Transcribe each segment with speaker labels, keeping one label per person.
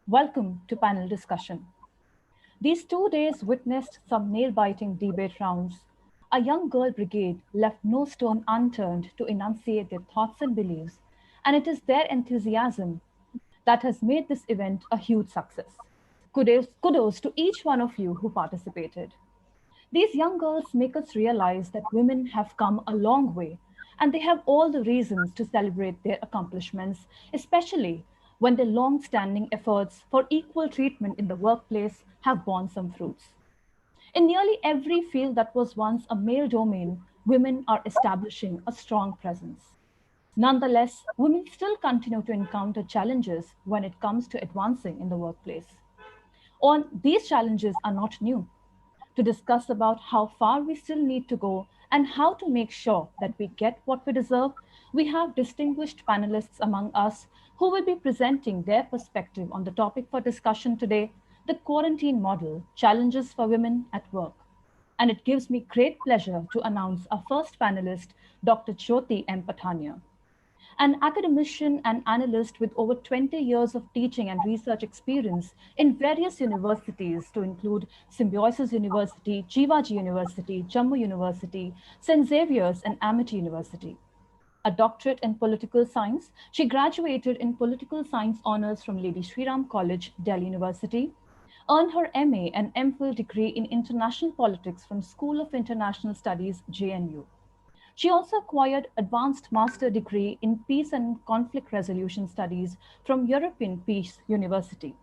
Speaker 1: Welcome to panel discussion. These 2 days witnessed some nail-biting debate rounds. A young girl brigade left no stone unturned to enunciate their thoughts and beliefs, and it is their enthusiasm that has made this event a huge success. Kudos to each one of you who participated. These young girls make us realize that women have come a long way and they have all the reasons to celebrate their accomplishments, especially when their long standing efforts for equal treatment in the workplace have borne some fruits. In nearly every field that was once a male domain, women are establishing a strong presence. Nonetheless, women still continue to encounter challenges when it comes to advancing in the workplace. These challenges are not new. To discuss about how far we still need to go and how to make sure that we get what we deserve, we have distinguished panelists among us who will be presenting their perspective on the topic for discussion today, the quarantine model, challenges for women at work. And it gives me great pleasure to announce our first panelist, Dr. Jyoti M. Pathania. An academician and analyst with over 20 years of teaching and research experience in various universities, to include Symbiosis University, Jivaji University, Jammu University, St. Xavier's, and Amity University. A doctorate in political science, she graduated in political science honors from Lady Shri Ram College, Delhi University, earned her MA and MPhil degree in international politics from School of International Studies, JNU. She also acquired advanced master degree in peace and conflict resolution studies from European Peace University.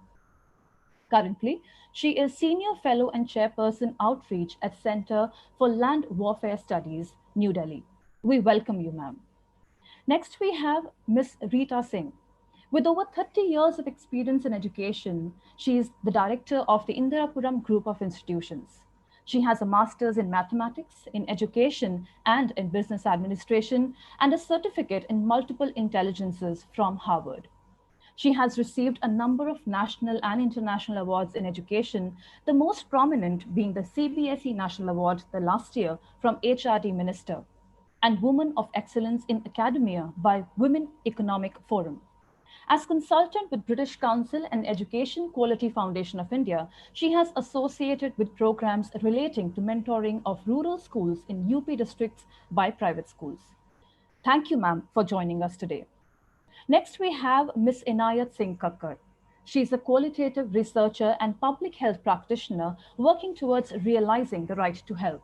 Speaker 1: Currently, she is senior fellow and chairperson outreach at Center for Land Warfare Studies, New Delhi. We welcome you, ma'am. Next, we have Ms. Rita Singh. With over 30 years of experience in education, she is the director of the Indirapuram Group of Institutions. She has a master's in mathematics, in education, and in business administration, and a certificate in multiple intelligences from Harvard. She has received a number of national and international awards in education, the most prominent being the CBSE National Award the last year from HRD Minister, and Woman of Excellence in Academia by Women Economic Forum. As consultant with British Council and Education Quality Foundation of India, she has associated with programs relating to mentoring of rural schools in UP districts by private schools. Thank you, ma'am, for joining us today. Next, we have Ms. Inayat Singh Kakkar. She is a qualitative researcher and public health practitioner working towards realizing the right to health.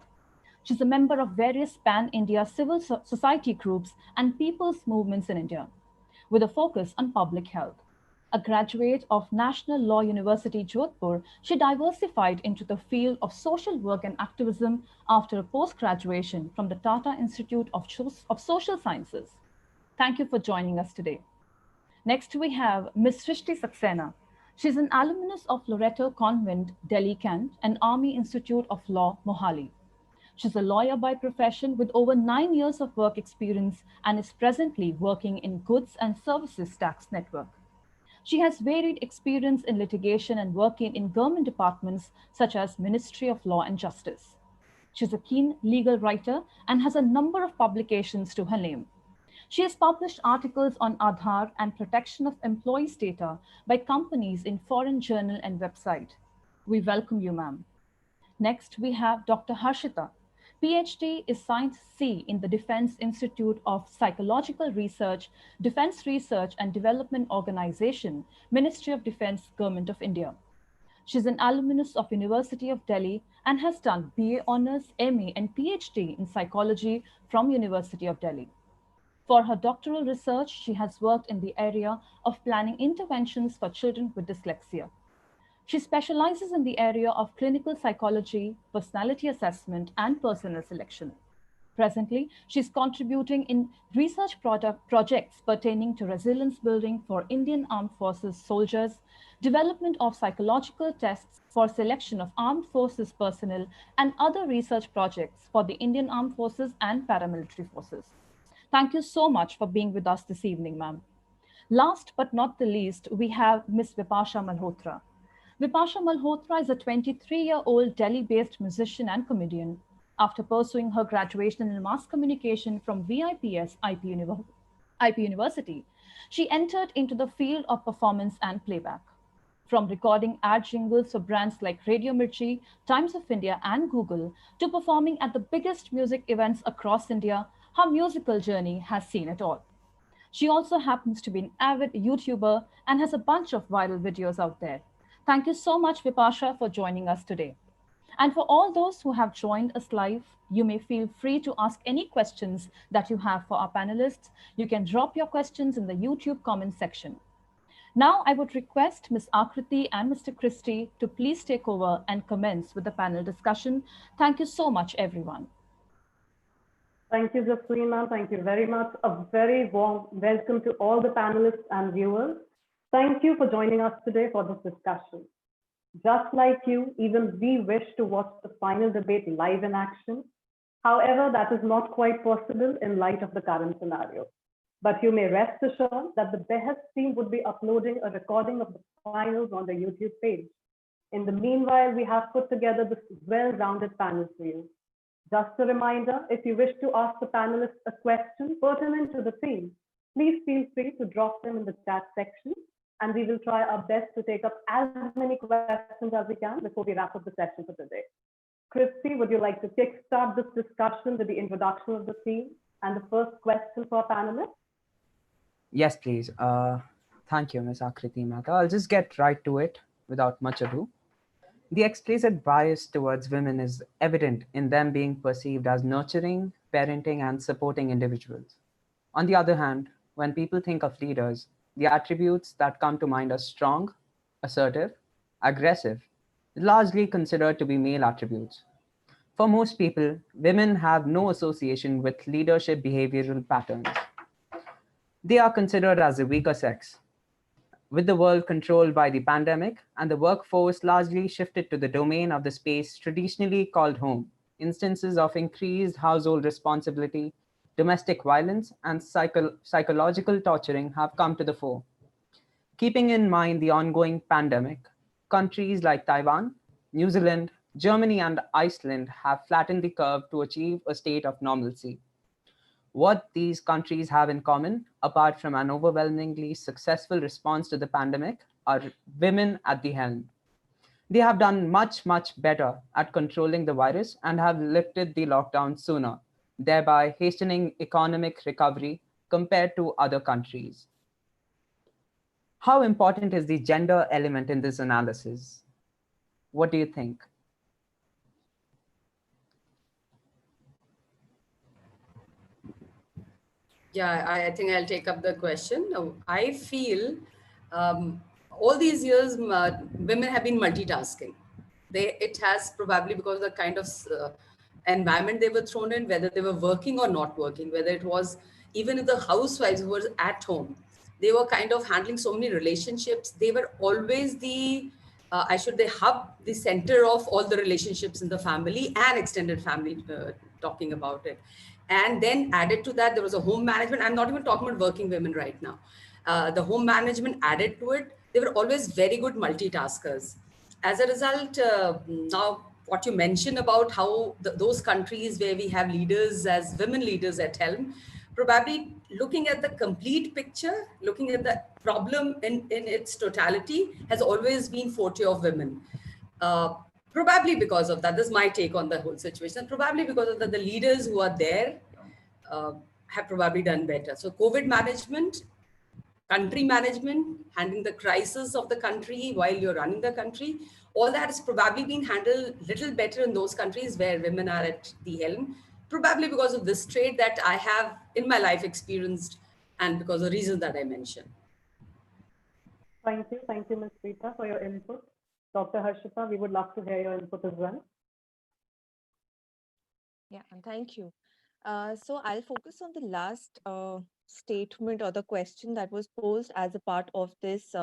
Speaker 1: She's a member of various pan-India civil society groups and people's movements in India, with a focus on public health. A graduate of National Law University, Jodhpur, she diversified into the field of social work and activism after a post-graduation from the Tata Institute of Social Sciences. Thank you for joining us today. Next, we have Ms. Srishti Saksena. She's an alumnus of Loreto Convent, Delhi Kent, and Army Institute of Law, Mohali. She's a lawyer by profession with over 9 years of work experience and is presently working in Goods and Services Tax Network. She has varied experience in litigation and working in government departments such as Ministry of Law and Justice. She's a keen legal writer and has a number of publications to her name. She has published articles on Aadhaar and protection of employees' data by companies in foreign journal and website. We welcome you, ma'am. Next, we have Dr. Harshita. PhD is Science C in the Defense Institute of Psychological Research, Defense Research and Development Organization, Ministry of Defense, Government of India. She's an alumnus of University of Delhi and has done BA Honours, MA and PhD in Psychology from University of Delhi. For her doctoral research, she has worked in the area of planning interventions for children with dyslexia. She specializes in the area of clinical psychology, personality assessment, and personnel selection. Presently, she's contributing in research projects pertaining to resilience building for Indian Armed Forces soldiers, development of psychological tests for selection of armed forces personnel, and other research projects for the Indian Armed Forces and paramilitary forces. Thank you so much for being with us this evening, ma'am. Last but not the least, we have Ms. Vipasha Malhotra. Vipasha Malhotra is a 23-year-old Delhi-based musician and comedian. After pursuing her graduation in mass communication from VIPS IP University, she entered into the field of performance and playback. From recording ad jingles for brands like Radio Mirchi, Times of India, and Google, to performing at the biggest music events across India, her musical journey has seen it all. She also happens to be an avid YouTuber and has a bunch of viral videos out there. Thank you so much, Vipasha, for joining us today. And for all those who have joined us live, you may feel free to ask any questions that you have for our panelists. You can drop your questions in the YouTube comment section. Now, I would request Ms. Akriti and Mr. Christie to please take over and commence with the panel discussion. Thank you so much, everyone.
Speaker 2: Thank you, Jasleena. Thank you very much. A very warm welcome to all the panelists and viewers. Thank you for joining us today for this discussion. Just like you, even we wish to watch the final debate live in action. However, that is not quite possible in light of the current scenario. But you may rest assured that the Behest team would be uploading a recording of the finals on the YouTube page. In the meanwhile, we have put together this well-rounded panel for you. Just a reminder, if you wish to ask the panelists a question pertinent to the theme, please feel free to drop them in the chat section, and we will try our best to take up as many questions as we can before we wrap up the session for today. Christy, would you like to kickstart this discussion with the introduction of the theme and the first question for our panelists?
Speaker 3: Yes, please. Thank you, Ms. Akriti Mehta. I'll just get right to it without much ado. The explicit bias towards women is evident in them being perceived as nurturing, parenting, and supporting individuals. On the other hand, when people think of leaders, the attributes that come to mind are strong, assertive, aggressive, largely considered to be male attributes. For most people, women have no association with leadership behavioral patterns. They are considered as the weaker sex. With the world controlled by the pandemic and the workforce largely shifted to the domain of the space traditionally called home, instances of increased household responsibility, domestic violence, and psychological torturing have come to the fore. Keeping in mind the ongoing pandemic, countries like Taiwan, New Zealand, Germany, and Iceland have flattened the curve to achieve a state of normalcy. What these countries have in common, apart from an overwhelmingly successful response to the pandemic, are women at the helm. They have done much, much better at controlling the virus and have lifted the lockdown sooner, thereby hastening economic recovery compared to other countries. How important is the gender element in this analysis? What do you think?
Speaker 4: Yeah, I think I'll take up the question. I feel all these years women have been multitasking. It has probably because of the kind of environment they were thrown in, whether they were working or not working, whether it was even if the housewives who were at home, they were kind of handling so many relationships. They were always the hub, the center of all the relationships in the family and extended family, talking about it. And then added to that, there was a home management. I'm not even talking about working women right now. The home management added to it. They were always very good multitaskers. As a result, now what you mentioned about how those countries where we have leaders as women leaders at helm, probably looking at the complete picture, looking at the problem in its totality has always been forte of women. Probably because of that, this is my take on the whole situation. Probably because of that, the leaders who are there have probably done better. So COVID management, country management, handling the crisis of the country while you're running the country, all that has probably been handled a little better in those countries where women are at the helm, probably because of this trait that I have in my life experienced and because of the reasons that I mentioned.
Speaker 2: Thank you, Ms. Rita, for your input. Dr. Harshita, we would love to hear your input as well.
Speaker 5: Yeah, and thank you. So I'll focus on the last statement or the question that was posed as a part of this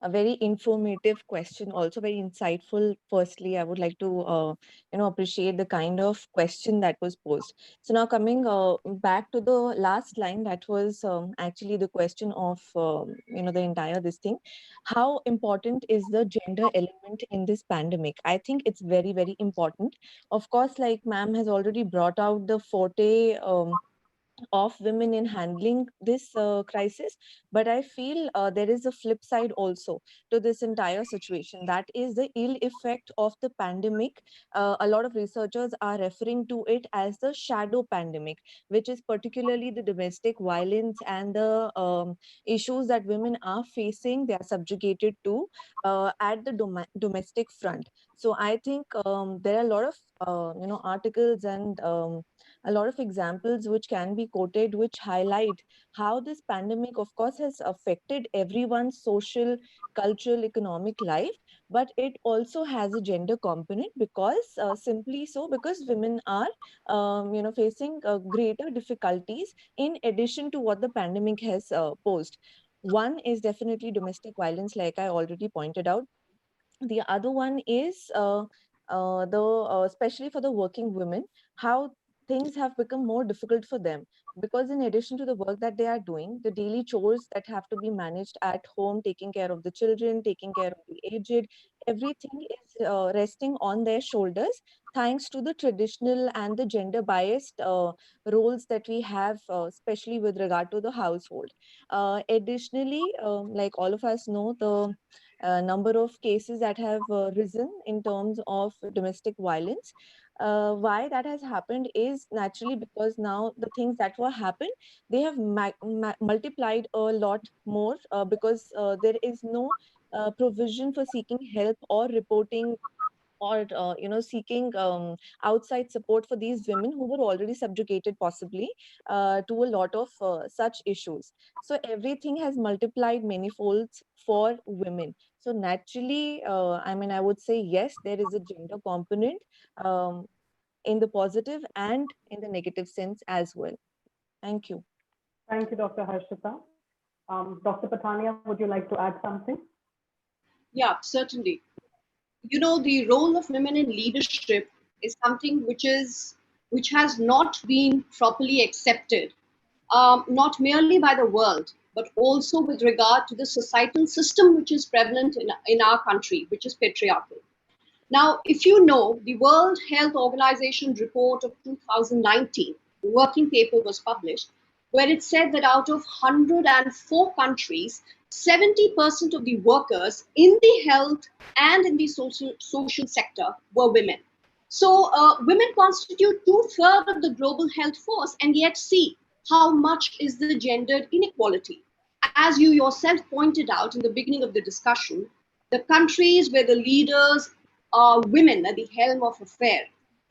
Speaker 5: a very informative question, also very insightful. Firstly, I would like to appreciate the kind of question that was posed. So now coming back to the last line, that was actually the question of the entire this thing. How important is the gender element in this pandemic? I think it's very, very important. Of course, like ma'am has already brought out the forte of women in handling this crisis, but I feel there is a flip side also to this entire situation, that is the ill effect of the pandemic. A lot of researchers are referring to it as the shadow pandemic, which is particularly the domestic violence and the issues that women are facing, they are subjugated to at the domestic front. So I think there are a lot of articles and a lot of examples which can be quoted, which highlight how this pandemic, of course, has affected everyone's social, cultural, economic life, but it also has a gender component, because simply so because women are facing greater difficulties in addition to what the pandemic has posed. One is definitely domestic violence, like I already pointed out. The other one is the especially for the working women, how things have become more difficult for them, because in addition to the work that they are doing, the daily chores that have to be managed at home, taking care of the children, taking care of the aged, everything is resting on their shoulders, thanks to the traditional and the gender biased roles that we have, especially with regard to the household. Additionally, like all of us know, the number of cases that have risen in terms of domestic violence. Why that has happened is naturally because now the things that were happened, they have multiplied a lot more, because there is no provision for seeking help or reporting, or seeking outside support for these women who were already subjugated possibly to a lot of such issues. So everything has multiplied many folds for women. So naturally, I would say yes, there is a gender component, um, in the positive and in the negative sense as well. Thank you.
Speaker 2: Thank you, Dr. Harshita. Dr. Patania, would you like to add something?
Speaker 6: Yeah, certainly. The role of women in leadership is something which has not been properly accepted, not merely by the world, but also with regard to the societal system which is prevalent in our country, which is patriarchal. Now, if you know, the World Health Organization report of 2019, the working paper was published, where it said that out of 104 countries, 70% of the workers in the health and in the social sector were women. So women constitute 2/3 of the global health force, and yet see how much is the gendered inequality. As you yourself pointed out in the beginning of the discussion, the countries where the leaders are women at the helm of affairs,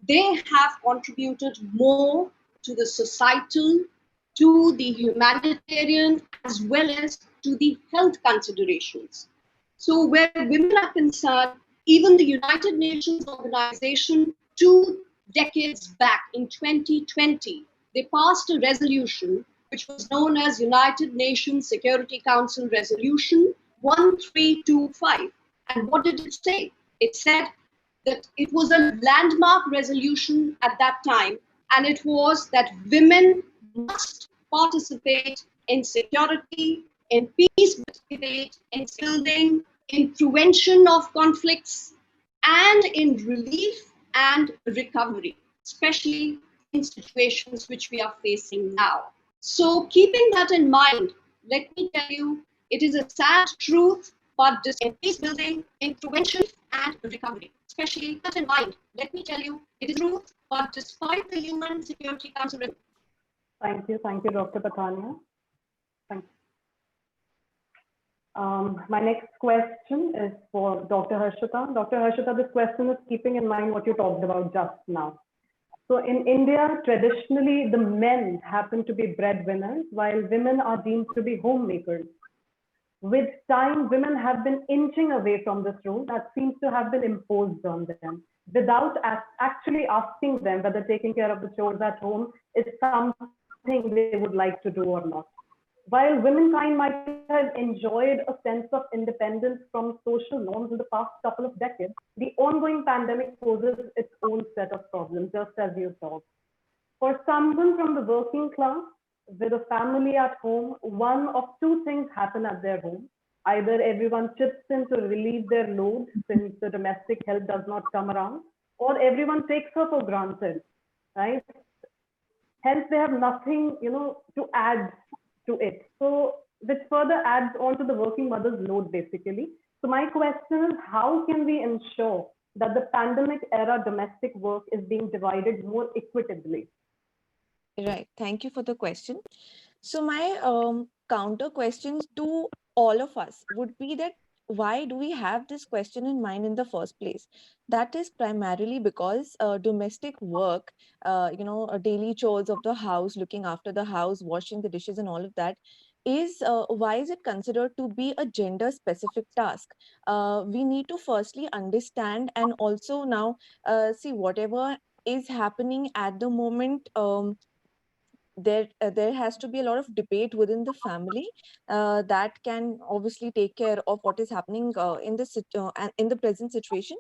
Speaker 6: they have contributed more to the societal, to the humanitarian, as well as to the health considerations. So where women are concerned, even the United Nations Organization 2 decades back in 2020, they passed a resolution which was known as United Nations Security Council Resolution 1325. And what did it say? It said that it was a landmark resolution at that time, and it was that women must participate in security, in peace debate, in building, in prevention of conflicts, and in relief and recovery, especially in situations which we are facing now. So, keeping that in mind, let me tell you, it is a sad truth, but this in peace building, in prevention and recovery, especially that in mind, let me tell you, it is truth, but despite the UN Security Council.
Speaker 2: Thank you, Dr. Patania. Thank you. My next question is for Dr. Harshita. Dr. Harshita, this question is keeping in mind what you talked about just now. So in India, traditionally, the men happen to be breadwinners, while women are deemed to be homemakers. With time, women have been inching away from this rule that seems to have been imposed on them, without actually asking them whether taking care of the chores at home is something they would like to do or not. While womankind might have enjoyed a sense of independence from social norms in the past couple of decades, the ongoing pandemic poses its own set of problems, just as you saw. For someone from the working class with a family at home, one of two things happen at their home. Either everyone chips in to relieve their load since the domestic help does not come around, or everyone takes her for granted, right? Hence, they have nothing, to add to it. So, which further adds on to the working mother's load, basically. So, my question is, how can we ensure that the pandemic era domestic work is being divided more equitably?
Speaker 5: Right. Thank you for the question. So my counter questions to all of us would be that why do we have this question in mind in the first place? That is primarily because domestic work, daily chores of the house, looking after the house, washing the dishes, and all of that is why is it considered to be a gender specific task? We need to firstly understand and also now see whatever is happening at the moment. There has to be a lot of debate within the family that can obviously take care of what is happening in the present situation.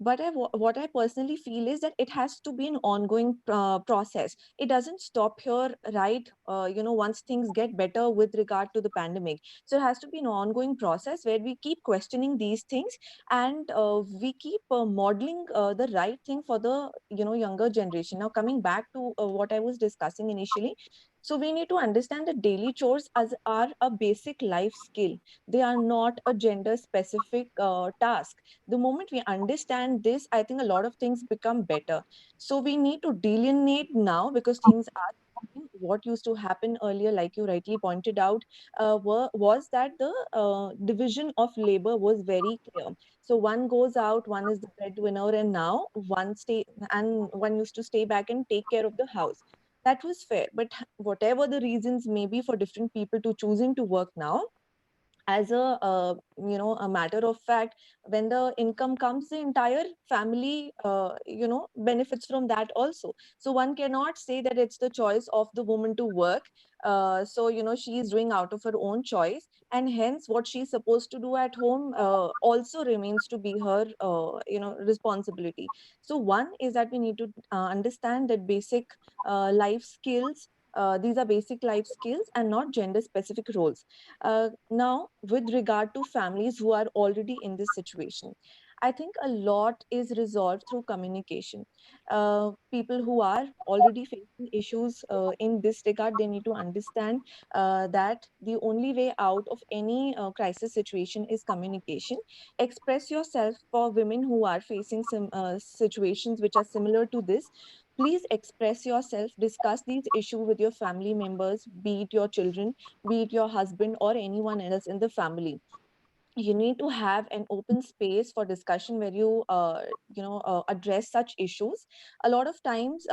Speaker 5: But what I personally feel is that it has to be an ongoing process. It doesn't stop here, right? Once things get better with regard to the pandemic, so it has to be an ongoing process where we keep questioning these things, and we keep modeling the right thing for the younger generation. Now coming back to what I was discussing initially, so we need to understand that daily chores as are a basic life skill. They are not a gender specific task. The moment we understand this, I think a lot of things become better. So we need to delineate now because things are changing. What used to happen earlier, like you rightly pointed out, was that the division of labor was very clear. So one goes out, one is the breadwinner, and now one used to stay back and take care of the house. That was fair, but whatever the reasons may be for different people to choosing to work now, as a matter of fact, when the income comes, the entire family benefits from that also. So one cannot say that it's the choice of the woman to work. So she is doing out of her own choice, and hence what she's supposed to do at home also remains to be her responsibility. So one is that we need to understand that basic life skills, these are basic life skills and not gender specific roles. Now, with regard to families who are already in this situation, I think a lot is resolved through communication. People who are already facing issues in this regard, they need to understand that the only way out of any crisis situation is communication. Express yourself. For women who are facing some situations which are similar to this, please express yourself, discuss these issues with your family members, be it your children, be it your husband or anyone else in the family. You need to have an open space for discussion where you address such issues. A lot of times,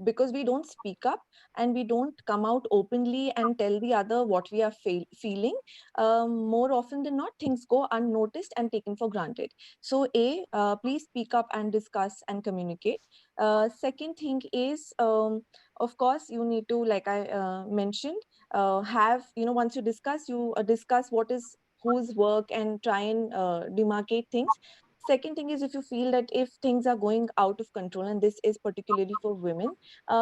Speaker 5: because we don't speak up and we don't come out openly and tell the other what we are feeling, more often than not things go unnoticed and taken for granted. So please speak up and discuss and communicate. Second thing is, of course, you need to, like I mentioned, have, once you discuss, discuss what is whose work and try and demarcate things. Second thing is, if you feel that if things are going out of control, and this is particularly for women,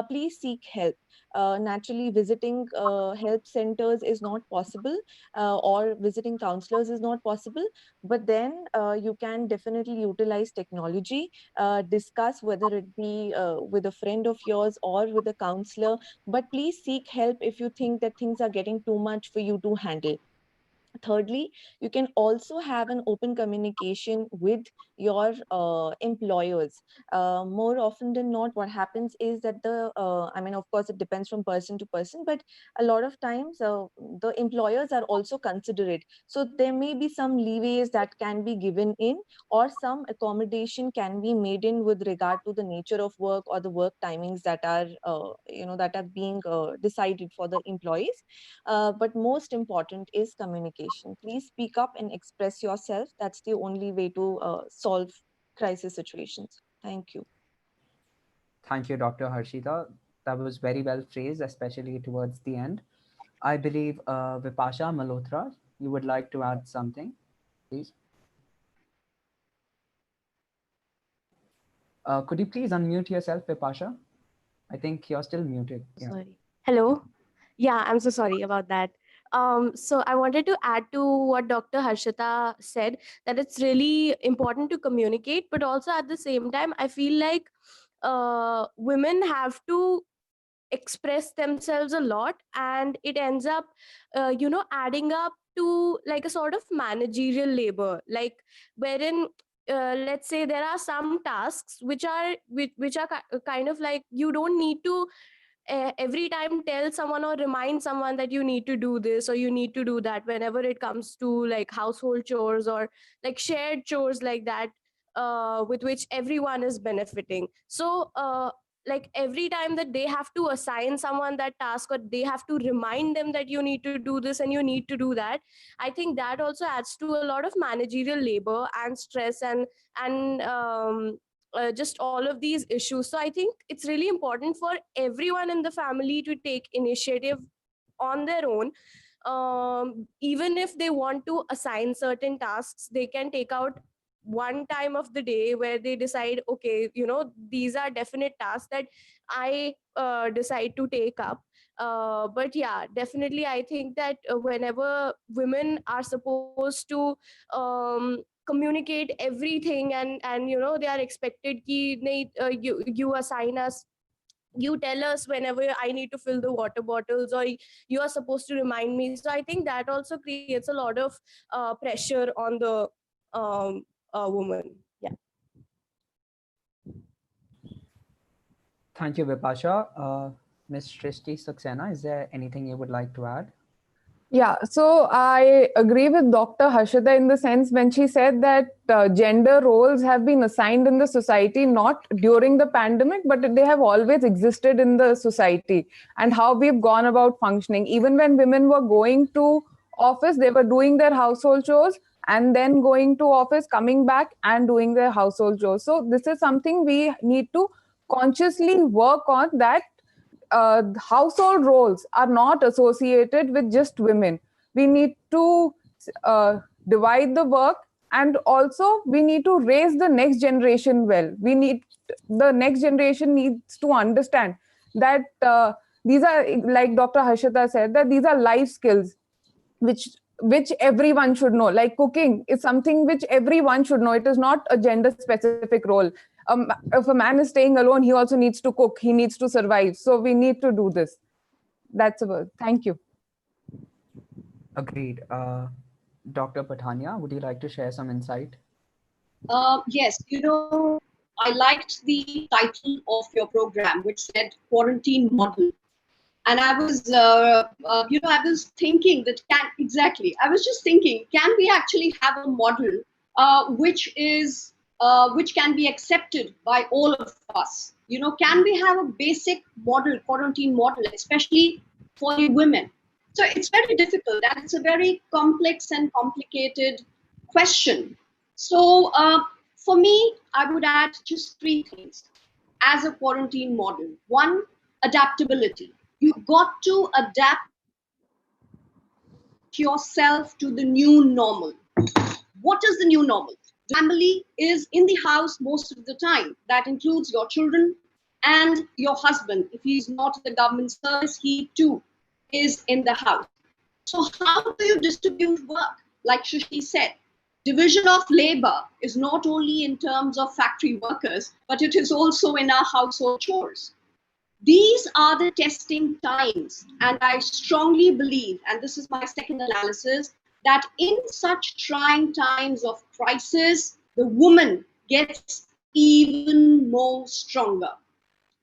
Speaker 5: please seek help. Naturally, visiting help centers is not possible, or visiting counselors is not possible, but then you can definitely utilize technology, discuss whether it be with a friend of yours or with a counselor, but please seek help if you think that things are getting too much for you to handle. Thirdly, you can also have an open communication with your employers. More often than not, what happens is that of course it depends from person to person, but a lot of times the employers are also considerate, so there may be some leeways that can be given in, or some accommodation can be made in with regard to the nature of work or the work timings that are that are being decided for the employees. But most important is communication. Please speak up and express yourself. That's the only way to solve crisis situations. Thank you.
Speaker 3: Thank you, Dr. Harshita. That was very well phrased, especially towards the end. I believe Vipasha Malhotra, you would like to add something, please? Could you please unmute yourself, Vipasha? I think you're still muted. Yeah.
Speaker 7: Sorry. Hello. Yeah, I'm so sorry about that. So I wanted to add to what Dr. Harshita said, that it's really important to communicate, but also at the same time, I feel like women have to express themselves a lot, and it ends up adding up to like a sort of managerial labor, like wherein let's say there are some tasks which are kind of like you don't need to every time tell someone or remind someone that you need to do this or you need to do that whenever it comes to like household chores or like shared chores like that, with which everyone is benefiting. So like every time that they have to assign someone that task or they have to remind them that you need to do this and you need to do that, I think that also adds to a lot of managerial labor and stress and just all of these issues. So I think it's really important for everyone in the family to take initiative on their own. Even if they want to assign certain tasks, they can take out one time of the day where they decide, okay, these are definite tasks that I decide to take up. But yeah, definitely I think that whenever women are supposed to communicate everything, and they are expected ki nahi, you assign us, you tell us whenever I need to fill the water bottles, or you are supposed to remind me. So I think that also creates a lot of pressure on the woman. Yeah.
Speaker 3: Thank you, Vipasha. Ms. Srishti Saksena, is there anything you would like to add?
Speaker 8: Yeah, so I agree with Dr. Harshita in the sense when she said that gender roles have been assigned in the society not during the pandemic, but they have always existed in the society, and how we've gone about functioning. Even when women were going to office, they were doing their household chores and then going to office, coming back and doing their household chores. So this is something we need to consciously work on, that household roles are not associated with just women. We need to divide the work, and also we need to raise the next generation well. The next generation needs to understand that these are, like Dr. Harshita said, that these are life skills which everyone should know. Like cooking is something which everyone should know. It is not a gender specific role. If a man is staying alone, he also needs to cook, he needs to survive. So we need to do this. That's about. Thank you.
Speaker 3: Agreed. Dr. Patania, would you like to share some insight?
Speaker 6: Yes, I liked the title of your program, which said Quarantine Model. And I was, I was thinking that I was just thinking, can we actually have a model which can be accepted by all of us? Can we have a basic model, quarantine model, especially for the women? So it's very difficult, and it's a very complex and complicated question. So for me, I would add just three things as a quarantine model. One, adaptability. You've got to adapt yourself to the new normal. What is the new normal? The family is in the house most of the time. That includes your children and your husband. If he's not in the government service, he too is in the house. So how do you distribute work? Like Srishti said, division of labor is not only in terms of factory workers, but it is also in our household chores. These are the testing times, and I strongly believe, and this is my second analysis, that in such trying times of crisis, the woman gets even more stronger.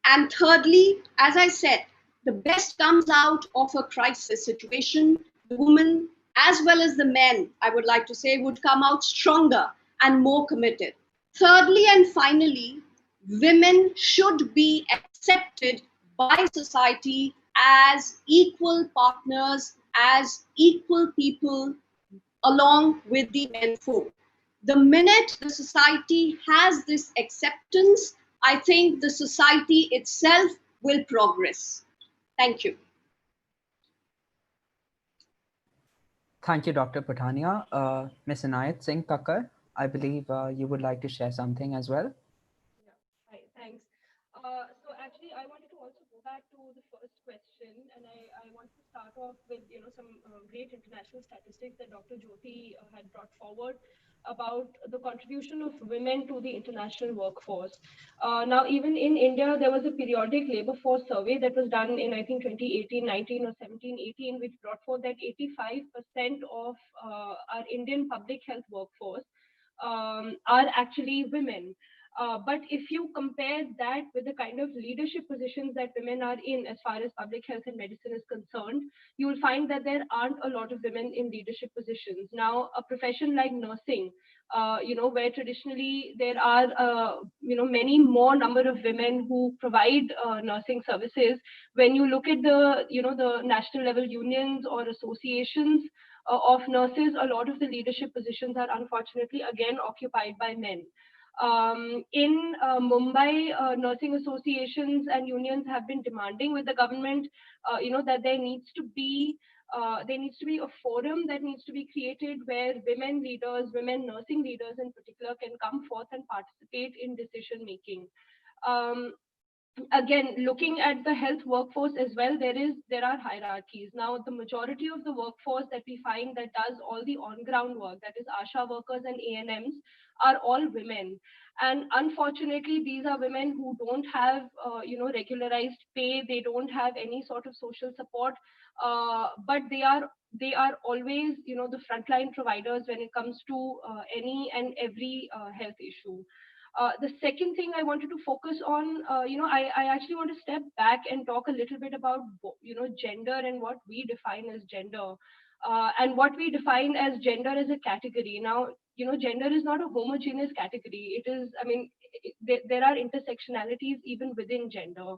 Speaker 6: And thirdly, as I said, the best comes out of a crisis situation. The woman, as well as the men, I would like to say, would come out stronger and more committed. Thirdly and finally, women should be accepted by society as equal partners, as equal people, along with the men folk. The minute the society has this acceptance, I think the society itself will progress. Thank you.
Speaker 3: Thank you, Dr. Patania. Ms. Inayat Singh Kakkar, I believe you would like to share something as well.
Speaker 7: Yeah. Hi, thanks. So actually, I wanted to also go back to the first question, and I wanted to start off with some great international statistics that Dr. Jyoti had brought forward about the contribution of women to the international workforce. Now, even in India, there was a periodic labor force survey that was done in, I think, 2018-19 or 17-18, which brought forth that 85% of our Indian public health workforce are actually women. But if you compare that with the kind of leadership positions that women are in as far as public health and medicine is concerned, you will find that there aren't a lot of women in leadership positions. Now, a profession like nursing, where traditionally there are, many more number of women who provide nursing services. When you look at the national level unions or associations of nurses, a lot of the leadership positions are unfortunately again occupied by men. In Mumbai, nursing associations and unions have been demanding with the government, that there needs to be a forum that needs to be created where women leaders, women nursing leaders in particular, can come forth and participate in decision making. Again, looking at the health workforce as well, there are hierarchies. Now, the majority of the workforce that we find that does all the on-ground work, that is ASHA workers and ANMs, are all women. And unfortunately, these are women who don't have, regularized pay. They don't have any sort of social support, but they are always, the frontline providers when it comes to any and every health issue. The second thing I wanted to focus on, I actually want to step back and talk a little bit about, gender and what we define as gender, and what we define as gender as a category. Now, gender is not a homogeneous category. It is, there are intersectionalities even within gender.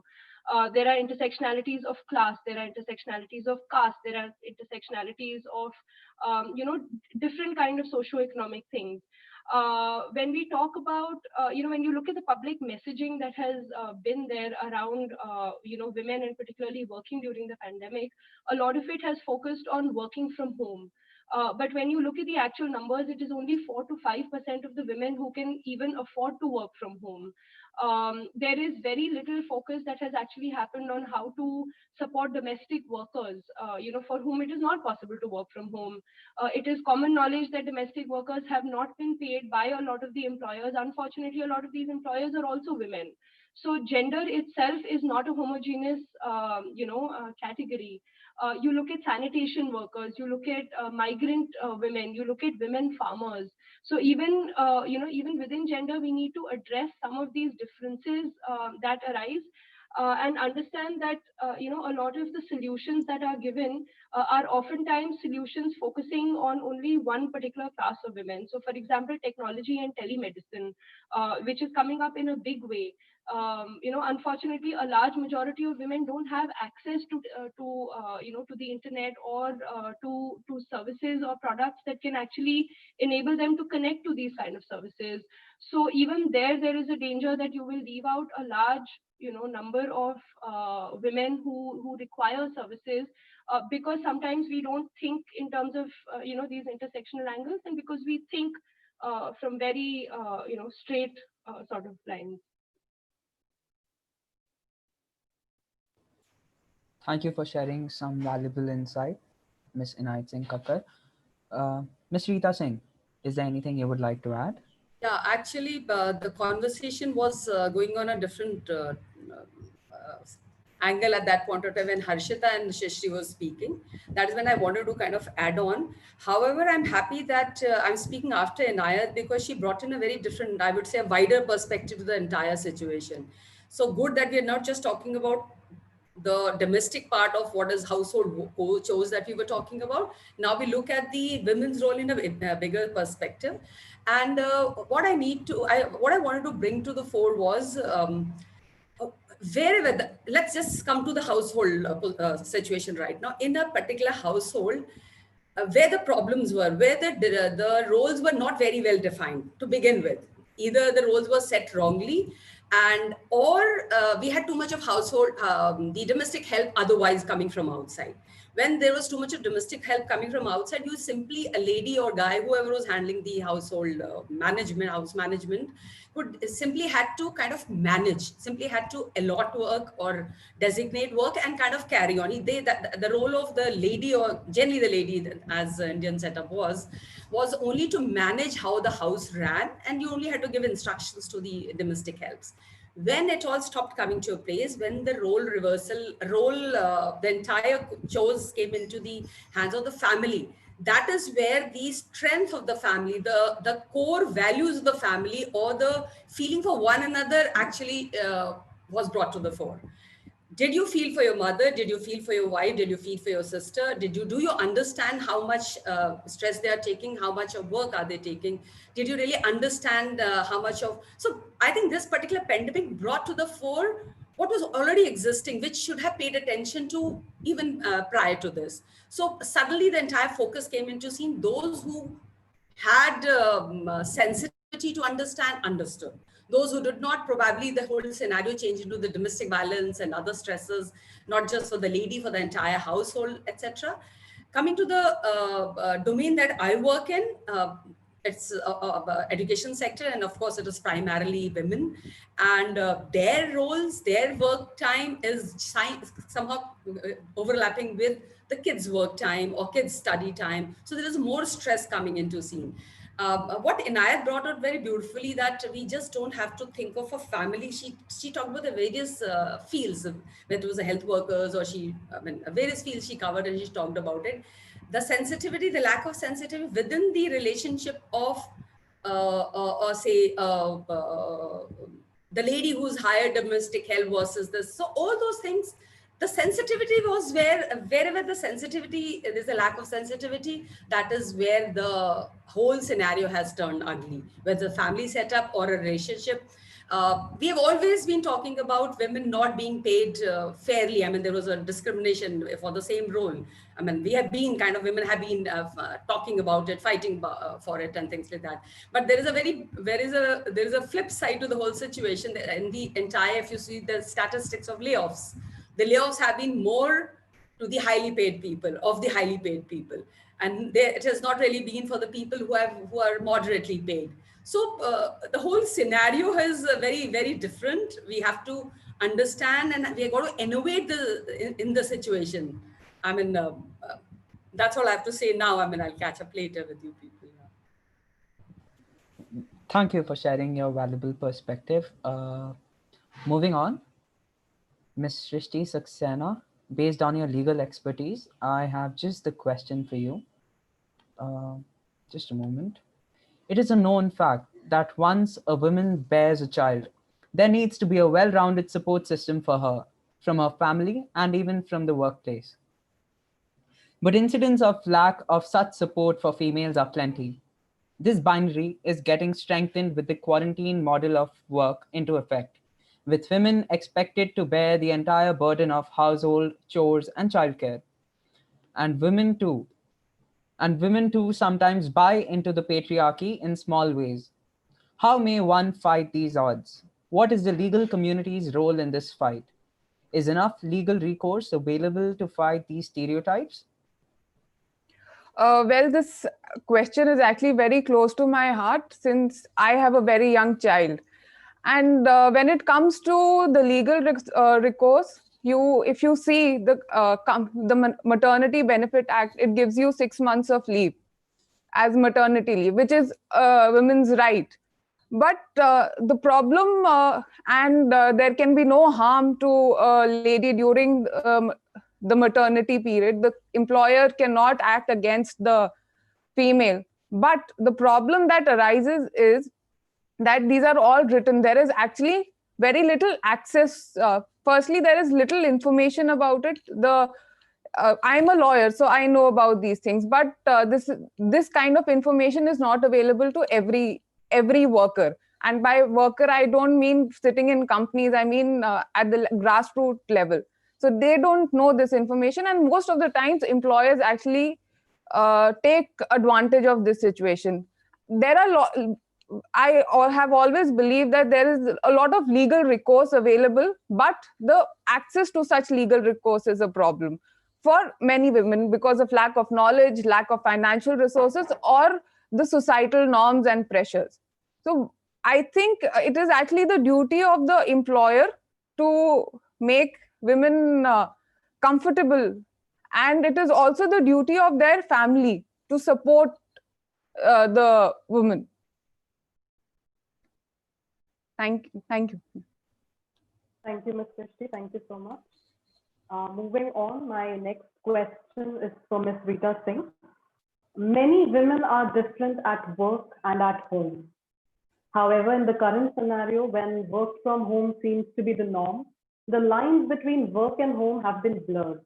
Speaker 7: There are intersectionalities of class, there are intersectionalities of caste, there are intersectionalities of, different kind of socioeconomic things. When we talk about, when you look at the public messaging that has been there around, women and particularly working during the pandemic, a lot of it has focused on working from home. But when you look at the actual numbers, it is only 4 to 5% of the women who can even afford to work from home. There is very little focus that has actually happened on how to support domestic workers, for whom it is not possible to work from home. It is common knowledge that domestic workers have not been paid by a lot of the employers. Unfortunately, a lot of these employers are also women. So gender itself is not a homogeneous, category. You look at sanitation workers, you look at migrant women, you look at women farmers. So even, even within gender, we need to address some of these differences that arise. And understand that a lot of the solutions that are given are oftentimes solutions focusing on only one particular class of women. So, for example, technology and telemedicine, which is coming up in a big way. Unfortunately, a large majority of women don't have access to the internet or to services or products that can actually enable them to connect to these kind of services. So even there is a danger that you will leave out a large number of women who require services, because sometimes we don't think in terms of these intersectional angles, and because we think from very straight sort of lines.
Speaker 3: Thank you for sharing some valuable insight, Ms. Inayat Singh Kakkar. Ms. Rita Singh, is there anything you would like to add?
Speaker 4: Yeah, actually, the conversation was going on a different angle at that point of time when Harshita and Srishti was speaking. That is when I wanted to kind of add on. However, I'm happy that I'm speaking after Inayat, because she brought in a very different, I would say, a wider perspective to the entire situation. So good that we're not just talking about the domestic part of what is household chores that we were talking about. Now we look at the women's role in a bigger perspective. And what I wanted to bring to the fore was wherever let's just come to the household situation right now. In a particular household, where the problems were, where the roles were not very well defined to begin with. Either the roles were set wrongly, and or we had too much of household, the domestic help otherwise coming from outside. when there was too much of domestic help coming from outside, you simply, a lady or guy, whoever was handling the household management, house management, would simply had to kind of manage, simply had to allot work or designate work and kind of carry on. The role of the lady, or generally the lady, as the Indian setup was only to manage how the house ran, and you only had to give instructions to the domestic helps. When it all stopped coming to a place, when the the entire chores came into the hands of the family, that is where the strength of the family, the core values of the family, or the feeling for one another actually was brought to the fore. Did you feel for your mother? Did you feel for your wife? Did you feel for your sister? Do you understand how much stress they are taking? How much of work are they taking? Did you really understand how much of... So I think this particular pandemic brought to the fore what was already existing, which should have paid attention to even prior to this. So suddenly the entire focus came into seeing those who had sensitivity to understand, understood. Those who did not, probably the whole scenario changed into the domestic violence and other stresses, not just for the lady, for the entire household, etc. Coming to the domain that I work in, it's education sector, and of course it is primarily women, and their roles, their work time is somehow overlapping with the kids' work time or kids' study time. So there is more stress coming into scene. What Inayat brought out very beautifully, that we just don't have to think of a family. She talked about the various fields, whether it was the health workers or various fields she covered, and she talked about it. The sensitivity, the lack of sensitivity within the relationship of, the lady who's hired domestic help versus this. So all those things, the sensitivity was wherever the sensitivity, there's a lack of sensitivity, that is where the whole scenario has turned ugly, whether family setup or a relationship. We have always been talking about women not being paid fairly. I mean, there was a discrimination for the same role. I mean, we have been women have been talking about it, fighting for it and things like that. But there is a flip side to the whole situation. In the entire, if you see the statistics of layoffs, the layoffs have been more to the highly paid people, of the highly paid people. And it has not really been for the people who are moderately paid. So the whole scenario is very, very different. We have to understand, and we are going to innovate in the situation. I mean, that's all I have to say now. I mean, I'll catch up later with you people.
Speaker 3: Thank you for sharing your valuable perspective. Moving on, Ms. Srishti Saksena, based on your legal expertise, I have just the question for you. Just a moment. It is a known fact that once a woman bears a child, there needs to be a well-rounded support system for her, from her family and even from the workplace. But incidents of lack of such support for females are plenty. This binary is getting strengthened with the quarantine model of work into effect, with women expected to bear the entire burden of household chores and childcare. And women too sometimes buy into the patriarchy in small ways. How may one fight these odds? What is the legal community's role in this fight? Is enough legal recourse available to fight these stereotypes?
Speaker 8: Well, this question is actually very close to my heart, since I have a very young child. And when it comes to the legal recourse, if you see the Maternity Benefit Act, it gives you 6 months of leave as maternity leave, which is women's right. But the problem, there can be no harm to a lady during the maternity period. The employer cannot act against the female. But the problem that arises is that these are all written. There is actually very little access. Firstly, there is little information about it. I'm a lawyer, so I know about these things, but this kind of information is not available to every worker. And by worker, I don't mean sitting in companies, I mean at the grassroots level. So they don't know this information, and most of the times employers actually take advantage of this situation. I have always believed that there is a lot of legal recourse available, but the access to such legal recourse is a problem. for many women because of lack of knowledge, lack of financial resources, or the societal norms and pressures. So I think it is actually the duty of the employer to make women comfortable, and it is also the duty of their family to support the woman. Thank you.
Speaker 2: Thank you, Ms. Srishti. Thank you so much. Moving on, my next question is for Ms. Rita Singh. Many women are different at work and at home. However, in the current scenario, when work from home seems to be the norm, the lines between work and home have been blurred.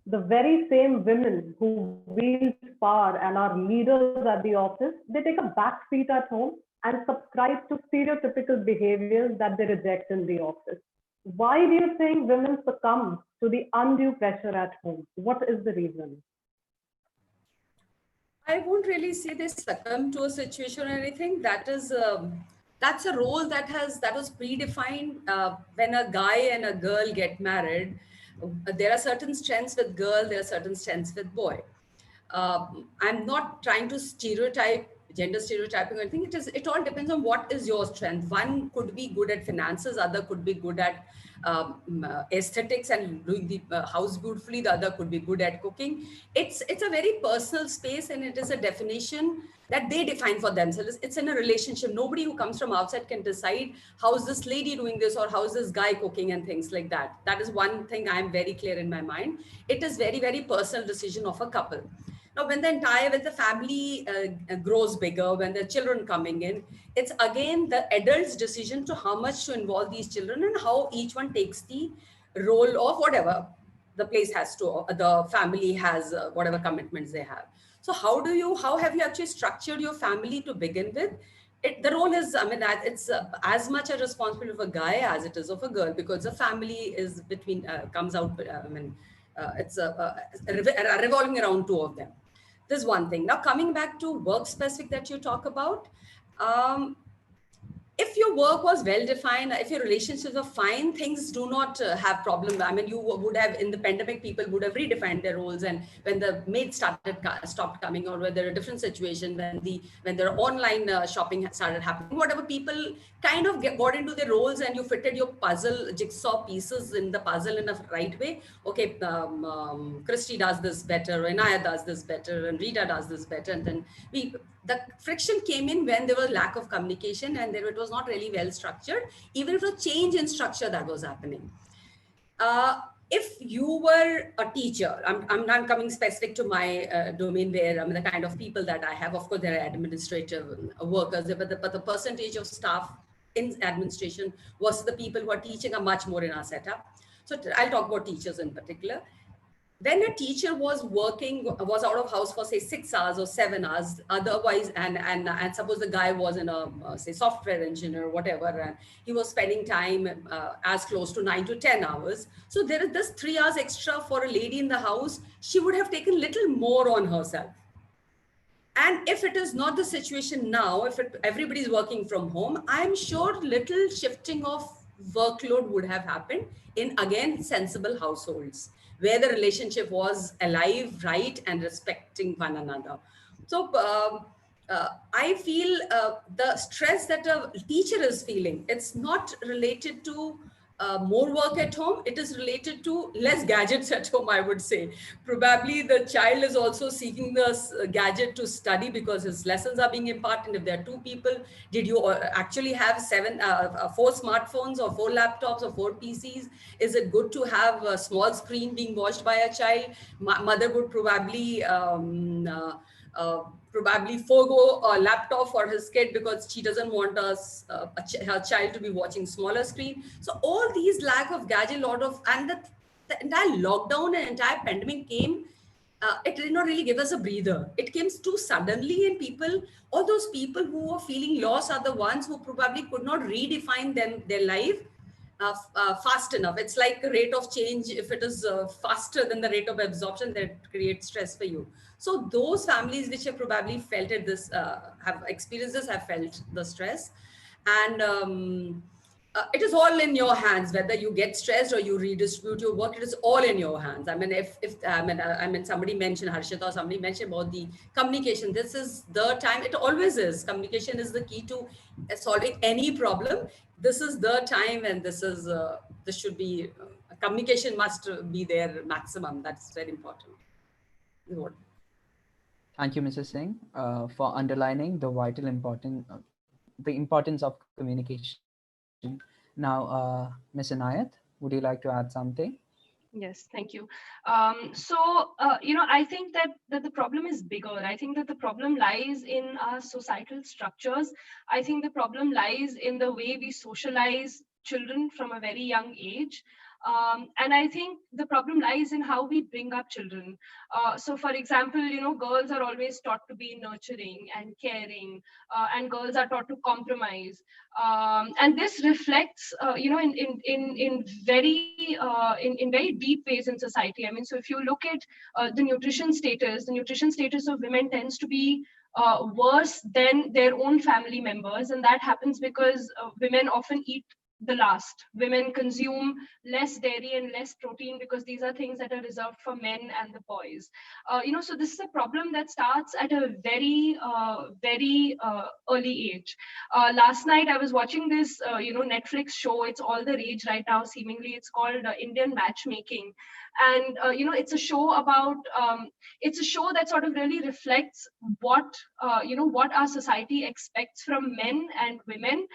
Speaker 2: The very same women who wield power and are leaders at the office, they take a back seat at home and subscribe to stereotypical behaviors that they reject in the office. Why do you think women succumb to the undue pressure at home? What is the reason?
Speaker 4: I won't really say they succumb to a situation or anything. That's a role that was predefined when a guy and a girl get married. There are certain strengths with girl, there are certain strengths with boy. I'm not trying to stereotype, gender stereotyping or anything. It all depends on what is your strength. One could be good at finances, other could be good at aesthetics and doing the house beautifully, the other could be good at cooking. It's a very personal space, and it is a definition that they define for themselves. It's in a relationship. Nobody who comes from outside can decide how's this lady doing this or how's this guy cooking and things like that. That is one thing I'm very clear in my mind. It is very, very personal decision of a couple. Now, when the family grows bigger, when the children coming in, it's again the adult's decision to how much to involve these children and how each one takes the role of whatever the place has to, the family has, whatever commitments they have. So how have you actually structured your family to begin with? The role is, it's as much a responsibility of a guy as it is of a girl, because the family is comes out, it's revolving around two of them. This is one thing. Now, coming back to work specific that you talk about, if your work was well defined, if your relationships are fine, things do not have problem. I mean, you would have, in the pandemic, people would have redefined their roles, and when the maids stopped coming, or when there are different situation, when their online shopping started happening, whatever, people kind of got into their roles, and you fitted your puzzle jigsaw pieces in the puzzle in a right way. Okay, Christy does this better, Anaya does this better, and Rita does this better, and then the friction came in when there was lack of communication, and it was not really well structured, even if it was change in structure that was happening. If you were a teacher, I'm not coming specific to my domain where, the kind of people that I have, of course, there are administrative workers, but the percentage of staff in administration versus the people who are teaching are much more in our setup. So I'll talk about teachers in particular. When a teacher was out of house for say 6 hours or 7 hours, otherwise, and suppose the guy was in a say software engineer or whatever, and he was spending time as close to 9 to 10 hours. So there is this 3 hours extra for a lady in the house. She would have taken little more on herself. And if it is not the situation now, if everybody's working from home, I'm sure little shifting of workload would have happened in, again, sensible households, where the relationship was alive, right, and respecting one another. So I feel the stress that a teacher is feeling, it's not related to more work at home. It is related to less gadgets at home, I would say. Probably the child is also seeking the gadget to study because his lessons are being imparted. If there are two people, did you actually have 4 smartphones or 4 laptops or 4 PCs? Is it good to have a small screen being watched by a child? Mother would probably forego a laptop for his kid because she doesn't want her child to be watching smaller screen. So all these lack of gadget, and the entire lockdown and entire pandemic came, it did not really give us a breather. It came too suddenly, and all those people who were feeling lost are the ones who probably could not redefine their life fast enough. It's like a rate of change. If it is faster than the rate of absorption, that creates stress for you. So those families which have probably felt it, have experienced this, have felt the stress. And it is all in your hands, whether you get stressed or you redistribute your work. It is all in your hands. I mean, if I mean somebody mentioned, Harshita or somebody mentioned about the communication. This is the time. It always is. Communication is the key to solving any problem. This is the time, and this should be communication must be there maximum. That's very important. What?
Speaker 3: Thank you, Mrs. Singh, for underlining the importance of communication. Now, Ms. Inayat, would you like to add something?
Speaker 9: Yes, thank you. I think that the problem is bigger. I think that the problem lies in our societal structures. I think the problem lies in the way we socialize children from a very young age. And I think the problem lies in how we bring up children. So, for example, girls are always taught to be nurturing and caring, and girls are taught to compromise. And this reflects, in very deep ways in society. I mean, so if you look at the nutrition status of women tends to be worse than their own family members, and that happens because women often eat the last. Women consume less dairy and less protein because these are things that are reserved for men and the boys. So this is a problem that starts at a very early age. Last night I was watching this, Netflix show. It's all the rage right now. Seemingly, it's called Indian Matchmaking, and it's a show about. It's a show that sort of really reflects what our society expects from men and women.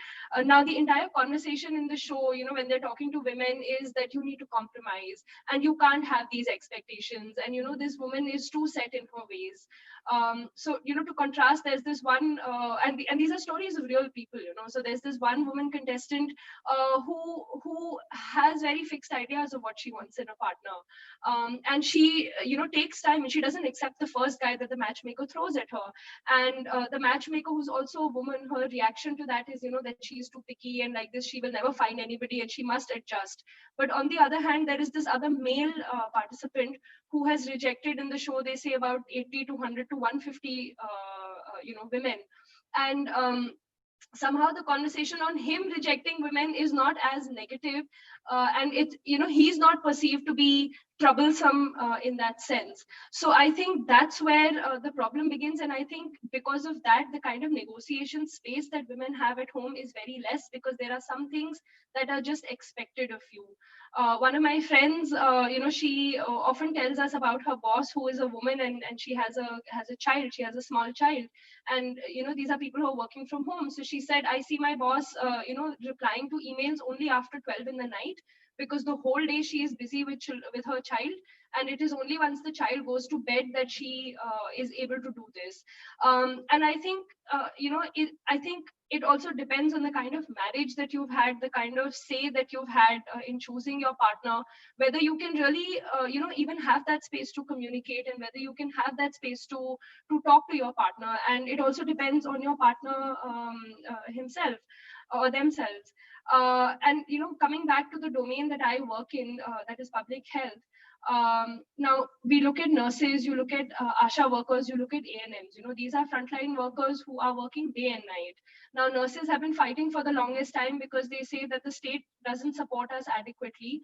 Speaker 9: Now, the entire conversation in the show, when they're talking to women, is that you need to compromise and you can't have these expectations. And, this woman is too set in her ways. So, to contrast, there's this one, and these are stories of real people, So there's this one woman contestant who has very fixed ideas of what she wants in a partner. And she, takes time, and she doesn't accept the first guy that the matchmaker throws at her. And the matchmaker, who's also a woman, her reaction to that is, that she's too picky and like this, she will never find anybody and she must adjust. But on the other hand, there is this other male participant who has rejected, in the show, they say about 80 to 100 to 150, women. And somehow the conversation on him rejecting women is not as negative, and he's not perceived to be troublesome in that sense. So I think that's where the problem begins, and I think because of that, the kind of negotiation space that women have at home is very less, because there are some things that are just expected of you. One of my friends, she often tells us about her boss, who is a woman, and she has a child. She has a small child, and these are people who are working from home. So she said, I see my boss replying to emails only after 12 in the night, because the whole day she is busy with her child, and it is only once the child goes to bed that she is able to do this. And I think I think it also depends on the kind of marriage that you've had, the kind of say that you've had in choosing your partner, whether you can really even have that space to communicate, and whether you can have that space to talk to your partner. And it also depends on your partner himself or themselves. And coming back to the domain that I work in, that is public health. Now we look at nurses, you look at ASHA workers, you look at ANMs. These are frontline workers who are working day and night. Now nurses have been fighting for the longest time, because they say that the state doesn't support us adequately,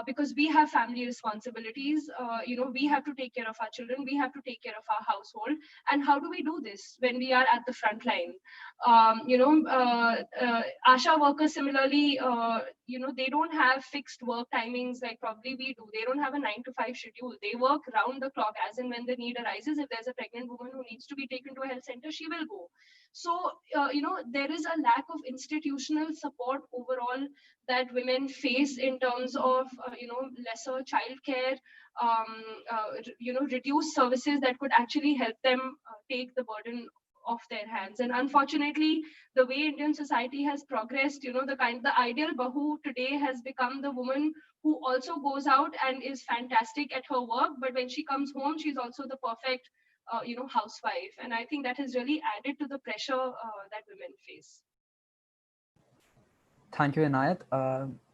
Speaker 9: because we have family responsibilities. We have to take care of our children, we have to take care of our household. And how do we do this when we are at the front line? ASHA workers similarly, they don't have fixed work timings like probably we do. They don't have a 9 to 5 schedule. They work round the clock, as and when the need arises. If there's a pregnant woman who needs to be taken to a health center, she will go. So, there is a lack of institutional support overall that women face in terms of, lesser childcare, reduced services that could actually help them take the burden off their hands. And unfortunately, the way Indian society has progressed, the ideal bahu today has become the woman who also goes out and is fantastic at her work, but when she comes home, she's also the perfect housewife. And I think that has really added to the pressure that women face.
Speaker 3: Thank you, Inayat.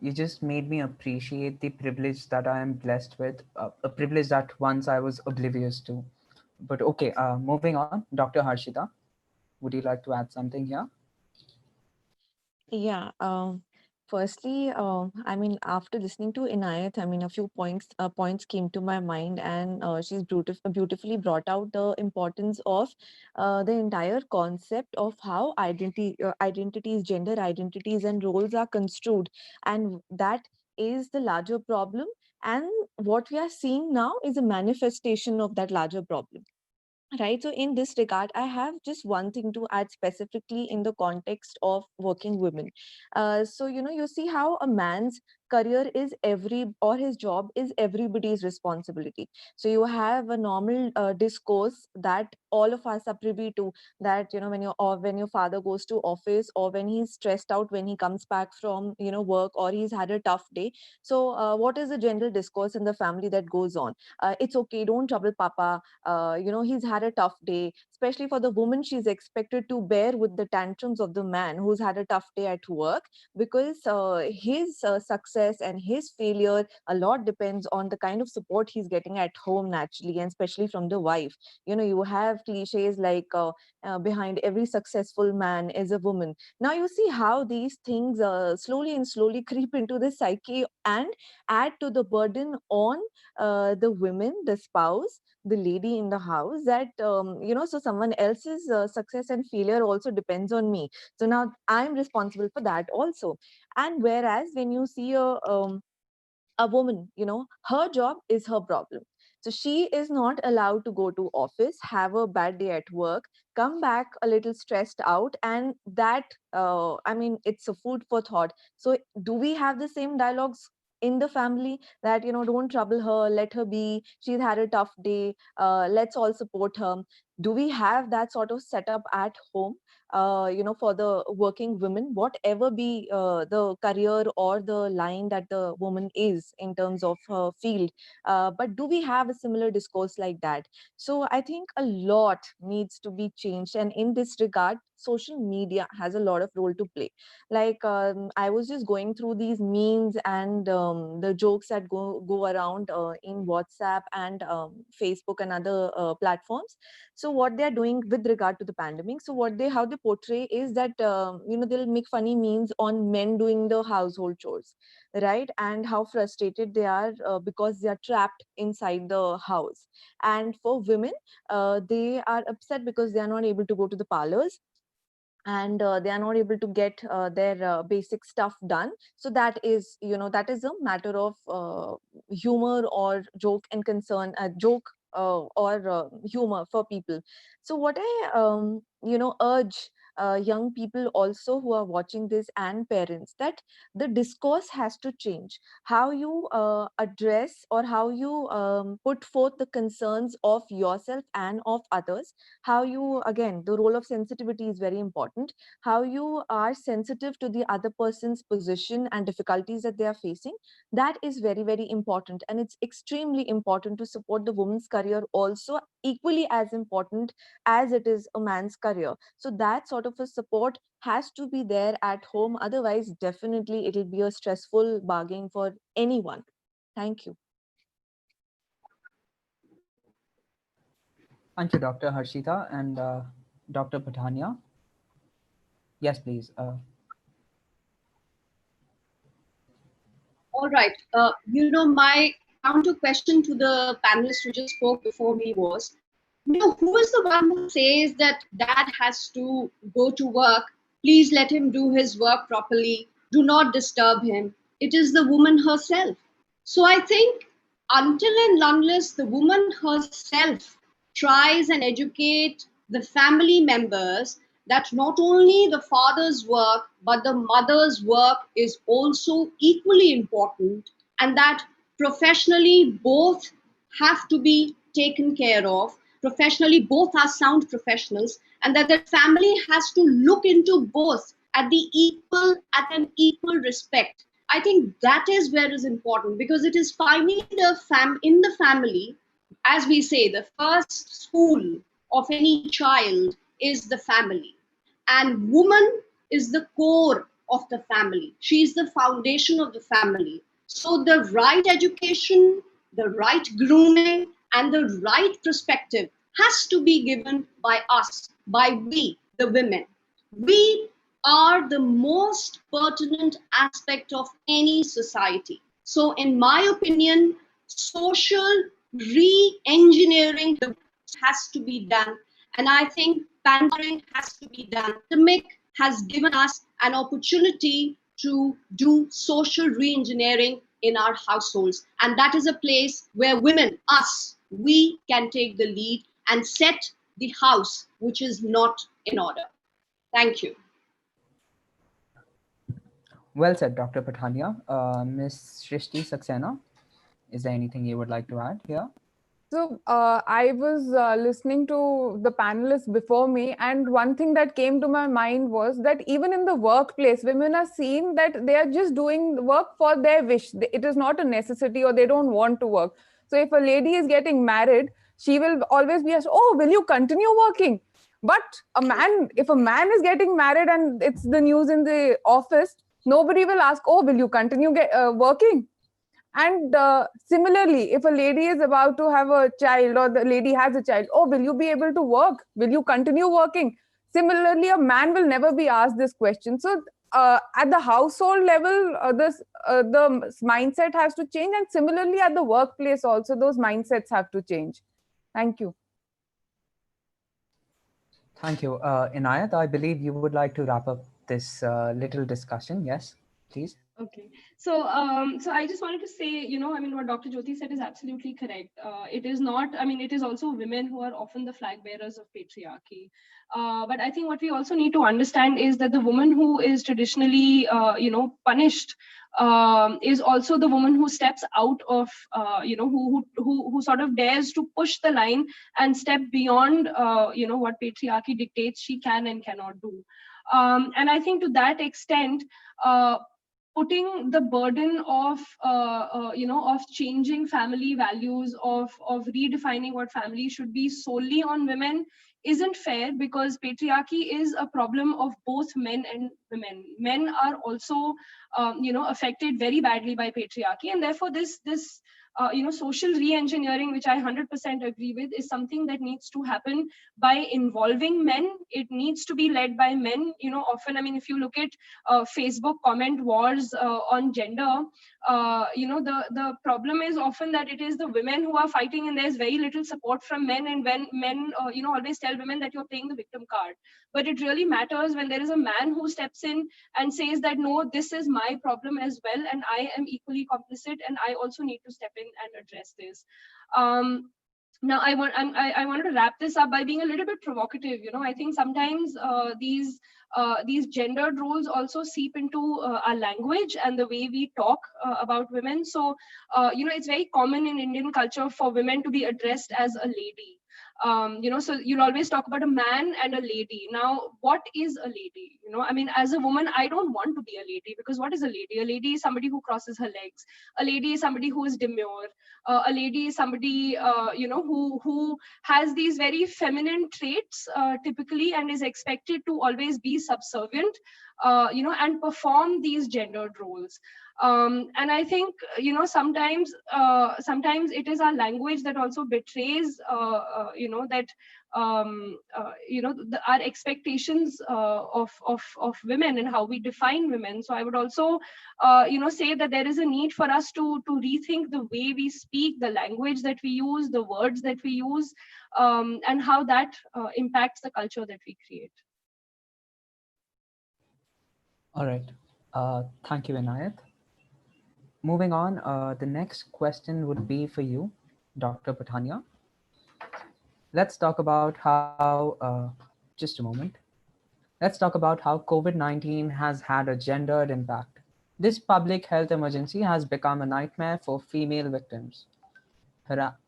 Speaker 3: You just made me appreciate the privilege that I am blessed with, a privilege that once I was oblivious to. But okay, moving on, Dr. Harshita, would you like to add something here?
Speaker 5: Yeah. Firstly, I mean, after listening to Inayat, I mean, a few points came to my mind, and she's beautifully brought out the importance of the entire concept of how identities, gender identities, and roles are construed, and that is the larger problem. And what we are seeing now is a manifestation of that larger problem. Right. So, in this regard, I have just one thing to add specifically in the context of working women. So, you see how a man's career is or his job is everybody's responsibility. So, you have a normal discourse that all of us are privy to, that, when your father goes to office, or when he's stressed out, when he comes back from, work, or he's had a tough day. So, what is the general discourse in the family that goes on? It's okay, don't trouble Papa. He's had a tough day. Especially for the woman, she's expected to bear with the tantrums of the man who's had a tough day at work, because his success and his failure a lot depends on the kind of support he's getting at home, naturally, and especially from the wife. You have cliches like behind every successful man is a woman. Now you see how these things slowly and slowly creep into the psyche and add to the burden on the women, the spouse, the lady in the house, that so someone else's success and failure also depends on me, so now I'm responsible for that also. And whereas when you see a woman, her job is her problem. So she is not allowed to go to office, have a bad day at work, come back a little stressed out, and that, I mean, it's a food for thought. So do we have the same dialogues in the family, that, don't trouble her, let her be, she's had a tough day, let's all support her? Do we have that sort of setup at home? For the working women, whatever be the career or the line that the woman is in terms of her field. But do we have a similar discourse like that? So I think a lot needs to be changed. And in this regard, social media has a lot of role to play. Like, I was just going through these memes and the jokes that go around in WhatsApp and Facebook and other platforms. So what they are doing with regard to the pandemic, so how they portray is that they'll make funny memes on men doing the household chores, right? And how frustrated they are because they are trapped inside the house. And for women, they are upset because they are not able to go to the parlors, and they are not able to get their basic stuff done. So that is a matter of humor or joke and concern, joke or humor for people. So what I urge young people also who are watching this, and parents, that the discourse has to change. How you address, or how you put forth the concerns of yourself and of others, how you, again, the role of sensitivity is very important. How you are sensitive to the other person's position and difficulties that they are facing, that is very, very important. And it's extremely important to support the woman's career also, equally as important as it is a man's career. So that sort of a support has to be there at home, otherwise definitely it'll be a stressful bargain for anyone. Thank you.
Speaker 3: Thank you, Dr. Harshita and Dr. Patania. Yes, please.
Speaker 6: All right. My counter question to the panelists who just spoke before me was, who is the one who says that dad has to go to work? Please let him do his work properly. Do not disturb him. It is the woman herself. So I think until and unless the woman herself tries and educate the family members that not only the father's work but the mother's work is also equally important, and that professionally both have to be taken care of, professionally both are sound professionals, and that the family has to look into both at an equal respect. I think that is where is important, because it is finding in the family, as we say, the first school of any child is the family. And woman is the core of the family. She is the foundation of the family. So the right education, the right grooming, and the right perspective has to be given by us, by we, the women. We are the most pertinent aspect of any society. So, in my opinion, social re-engineering has to be done, and I think pandering has to be done. Pandemic has given us an opportunity to do social re-engineering in our households, and that is a place where women, us, we can take the lead and set the house which is not in order. Thank you.
Speaker 3: Well said, Dr. Patania. Ms. Srishti Saksena, is there anything you would like to add here?
Speaker 8: So I was listening to the panelists before me, and one thing that came to my mind was that even in the workplace, women are seen that they are just doing work for their wish. It is not a necessity, or they don't want to work. So if a lady is getting married, she will always be asked, "Oh, will you continue working?" But if a man is getting married and it's the news in the office, nobody will ask, "Oh, will you continue working?" And similarly, if a lady is about to have a child, or the lady has a child, "Oh, will you be able to work? Will you continue working?" Similarly, a man will never be asked this question. So at the household level, the mindset has to change. And similarly, at the workplace also, those mindsets have to change. Thank you.
Speaker 3: Thank you. Inayat, I believe you would like to wrap up this little discussion. Yes, please.
Speaker 9: Okay, so I just wanted to say, I mean, what Dr. Jyoti said is absolutely correct. It is not, I mean, it is also women who are often the flag bearers of patriarchy. But I think what we also need to understand is that the woman who is traditionally, punished is also the woman who steps out of, who sort of dares to push the line and step beyond, what patriarchy dictates she can and cannot do. And I think to that extent, putting the burden of of changing family values, of redefining what family should be solely on women isn't fair, because patriarchy is a problem of both men and women. Men are also affected very badly by patriarchy, and therefore this social re-engineering, which I 100% agree with, is something that needs to happen by involving men. It needs to be led by men. Often, I mean, if you look at Facebook comment wars on gender, the problem is often that it is the women who are fighting, and there's very little support from men. And when men always tell women that you're playing the victim card, but it really matters when there is a man who steps in and says that, no, this is my problem as well, and I am equally complicit, and I also need to step in and address this. Now I wanted to wrap this up by being a little bit provocative. I think sometimes these gendered roles also seep into our language and the way we talk about women. So it's very common in Indian culture for women to be addressed as a lady. So you'll always talk about a man and a lady. Now, what is a lady? I mean, as a woman, I don't want to be a lady, because what is a lady? A lady is somebody who crosses her legs. A lady is somebody who is demure. A lady is somebody, who has these very feminine traits typically, and is expected to always be subservient, and perform these gendered roles. And I think sometimes it is our language that also betrays that our expectations of women and how we define women. So I would also say that there is a need for us to rethink the way we speak, the language that we use, the words that we use, and how that impacts the culture that we create.
Speaker 3: All right. Thank you, Inayat. Moving on, the next question would be for you, Dr. Patania. Let's talk about how, just a moment. Let's talk about how COVID-19 has had a gendered impact. This public health emergency has become a nightmare for female victims.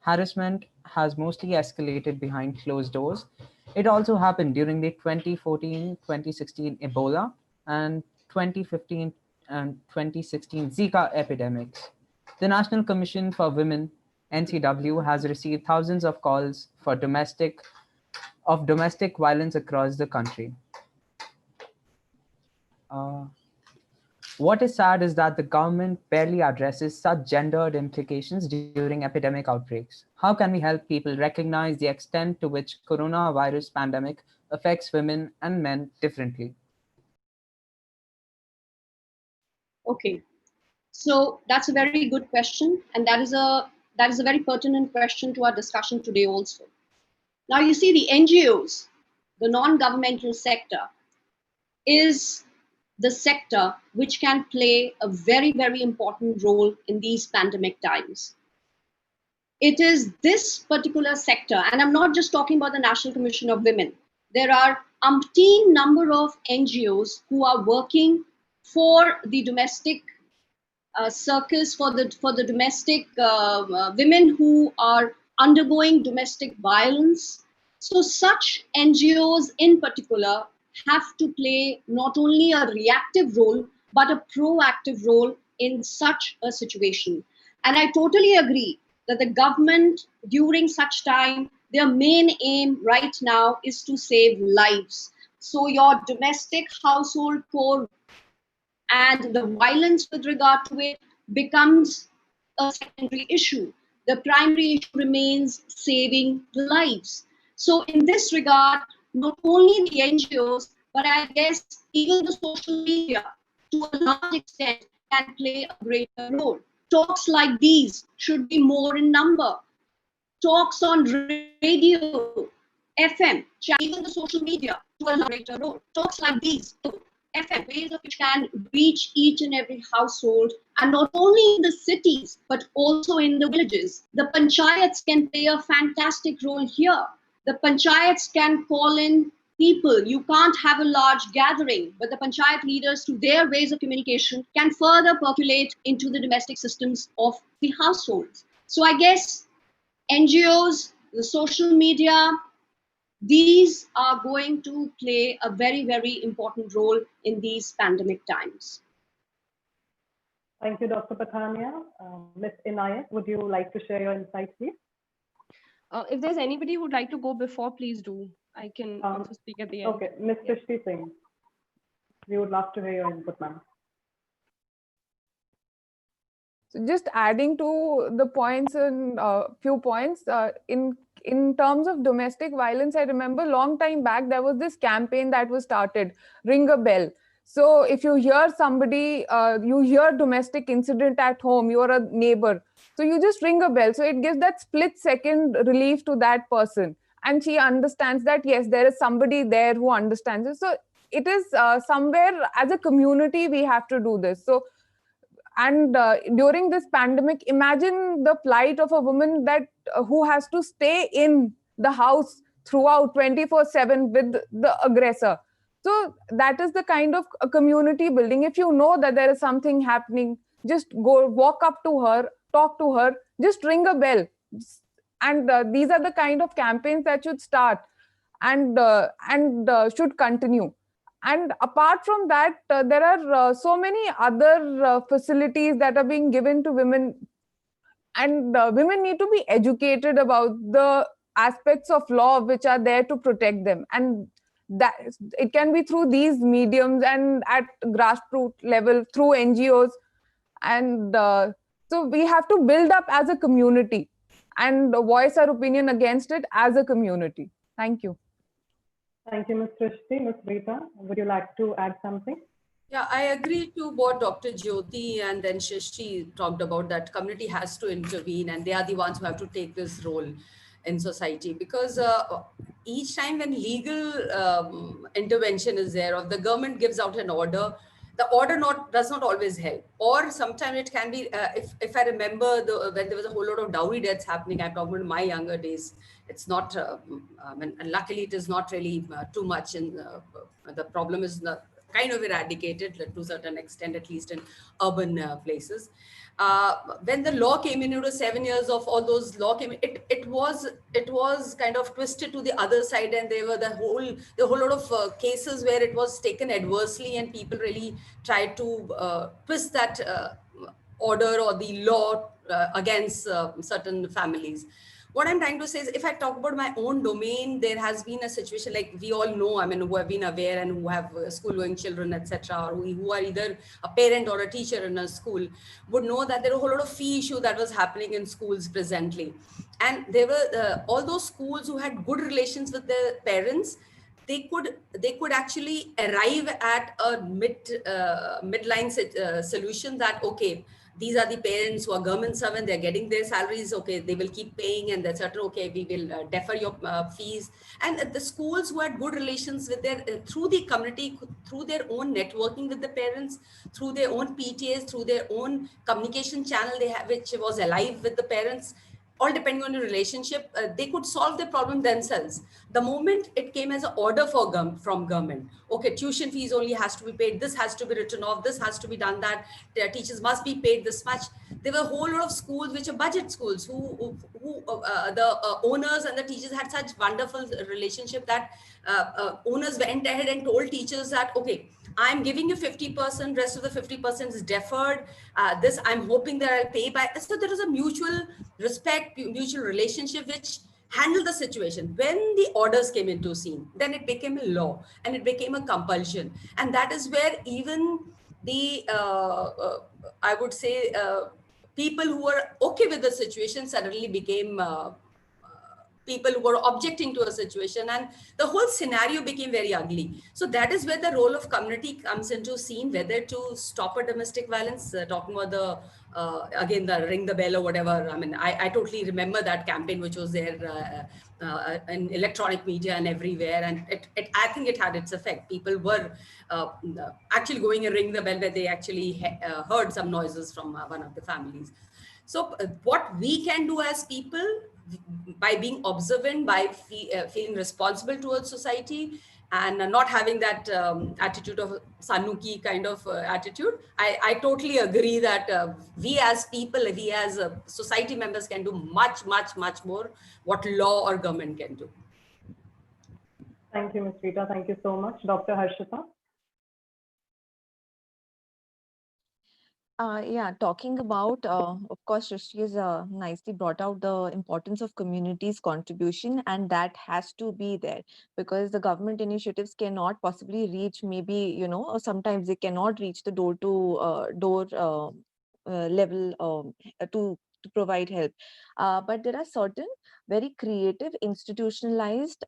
Speaker 3: Harassment has mostly escalated behind closed doors. It also happened during the 2014-2016 Ebola and 2015 and 2016 Zika epidemics. The National Commission for Women, NCW, has received thousands of calls for domestic violence across the country. What is sad is that the government barely addresses such gendered implications during epidemic outbreaks. How can we help people recognize the extent to which coronavirus pandemic affects women and men differently?
Speaker 6: Okay, so that's a very good question, and that is a very pertinent question to our discussion today also. Now, you see, the NGOs, the non-governmental sector, is the sector which can play a very, very important role in these pandemic times. It is this particular sector, and I'm not just talking about the National Commission of Women. There are umpteen number of NGOs who are working for the domestic circus, for the domestic women who are undergoing domestic violence. So such NGOs in particular have to play not only a reactive role, but a proactive role in such a situation. And I totally agree that the government during such time, their main aim right now is to save lives. So your domestic household core and the violence with regard to it becomes a secondary issue. The primary issue remains saving lives. So, in this regard, not only the NGOs, but I guess even the social media to a large extent can play a greater role. Talks like these should be more in number. Talks on radio, FM, even the social media to a greater role. Talks like these, FM, ways of which can reach each and every household, and not only in the cities, but also in the villages. The panchayats can play a fantastic role here. The panchayats can call in people. You can't have a large gathering, but the panchayat leaders, through their ways of communication, can further percolate into the domestic systems of the households. So I guess NGOs, the social media, these are going to play a very, very important role in these pandemic times.
Speaker 2: Thank you, Dr. Pathania. Ms. Inayat, would you like to share your insights, please?
Speaker 9: If there's anybody who'd like to go before, please do. I can also speak at the end.
Speaker 2: Okay, Ms. Srishti Singh, we would love to hear your input, ma'am.
Speaker 8: So just adding to the points and few points in terms of domestic violence, I remember long time back there was this campaign that was started, Ring a Bell. So if you hear somebody, you hear domestic incident at home, you're a neighbor, so you just ring a bell. So it gives that split-second relief to that person, and she understands that yes, there is somebody there who understands it. So it is somewhere as a community we have to do this. So. And during this pandemic, imagine the plight of a woman that who has to stay in the house throughout 24/7 with the aggressor. So that is the kind of a community building. If you know that there is something happening, just go walk up to her, talk to her, just ring a bell. And these are the kind of campaigns that should start and should continue. And apart from that, there are so many other facilities that are being given to women, and women need to be educated about the aspects of law which are there to protect them, and that it can be through these mediums and at grassroots level through NGOs, and so we have to build up as a community and voice our opinion against it as a community. Thank you.
Speaker 2: Thank you, Ms. Srishti. Ms. Rita, would you like to add something?
Speaker 4: Yeah, I agree to what Dr. Jyoti and then Srishti talked about, that community has to intervene and they are the ones who have to take this role in society, because each time when legal intervention is there or the government gives out an order, the order does not always help. Or sometimes it can be, if I remember when there was a whole lot of dowry deaths happening, I'm talking about my younger days, it's not, and luckily it is not really too much, and the problem is kind of eradicated to a certain extent, at least in urban places. When the law came in, 7 years of all those law came in, it was kind of twisted to the other side, and there were the whole lot of cases where it was taken adversely, and people really tried to twist that order or the law against certain families. What I'm trying to say is, if I talk about my own domain, there has been a situation like we all know, I mean, who have been aware and who have school-going children, etc., or who are either a parent or a teacher in a school, would know that there are a whole lot of fee issue that was happening in schools presently. And there were all those schools who had good relations with their parents, they could actually arrive at a midline solution that, okay, these are the parents who are government servant, they're getting their salaries, okay, they will keep paying, and that's certain, okay, we will defer your fees. And the schools who had good relations with their through the community, through their own networking with the parents, through their own PTAs, through their own communication channel they have, which was alive with the parents, all depending on the relationship, they could solve the problem themselves. The moment it came as an order from government, okay, tuition fees only has to be paid, this has to be written off, this has to be done, that their teachers must be paid this much. There were a whole lot of schools which are budget schools who the owners and the teachers had such wonderful relationship that owners went ahead and told teachers that, okay, I'm giving you 50%, rest of the 50% is deferred. This I'm hoping that I'll pay by. So there was a mutual respect, mutual relationship, which handled the situation. When the orders came into scene, then it became a law and it became a compulsion. And that is where even the, I would say, people who were okay with the situation suddenly became people who were objecting to a situation, and the whole scenario became very ugly. So that is where the role of community comes into scene, whether to stop a domestic violence, talking about the again the ring the bell or whatever. I mean, I totally remember that campaign which was there in electronic media and everywhere, and I think it had its effect. People were actually going and ring the bell where they actually heard some noises from one of the families. So what we can do as people, by being observant, by feeling responsible towards society, and not having that attitude of Sanuki kind of attitude, I totally agree that we as people, we as society members can do much, much, much more what law or government can do.
Speaker 2: Thank you, Ms. Rita. Thank you so much. Dr. Harshita?
Speaker 5: Yeah, talking about, of course, Srishti has nicely brought out the importance of community's contribution, and that has to be there because the government initiatives cannot possibly reach, maybe, or sometimes they cannot reach the door to door level to provide help. But there are certain very creative, institutionalized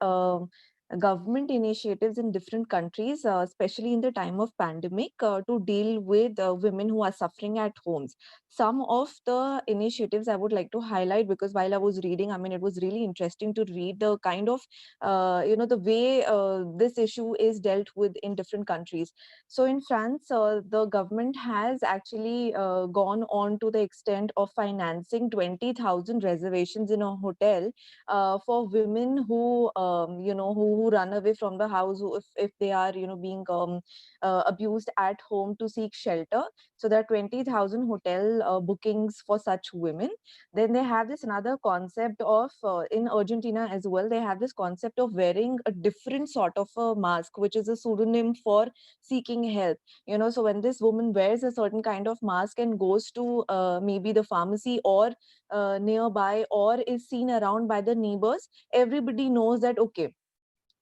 Speaker 5: government initiatives in different countries, especially in the time of pandemic, to deal with women who are suffering at homes. Some of the initiatives I would like to highlight, because while I was reading, I mean, it was really interesting to read the kind of, the way this issue is dealt with in different countries. So in France, the government has actually gone on to the extent of financing 20,000 reservations in a hotel for women who who run away from the house, who, if they are being abused at home, to seek shelter. So there are 20,000 hotel bookings for such women. Then they have this another concept of in Argentina as well, they have this concept of wearing a different sort of a mask, which is a pseudonym for seeking help. So when this woman wears a certain kind of mask and goes to maybe the pharmacy or nearby, or is seen around by the neighbors, everybody knows that, okay,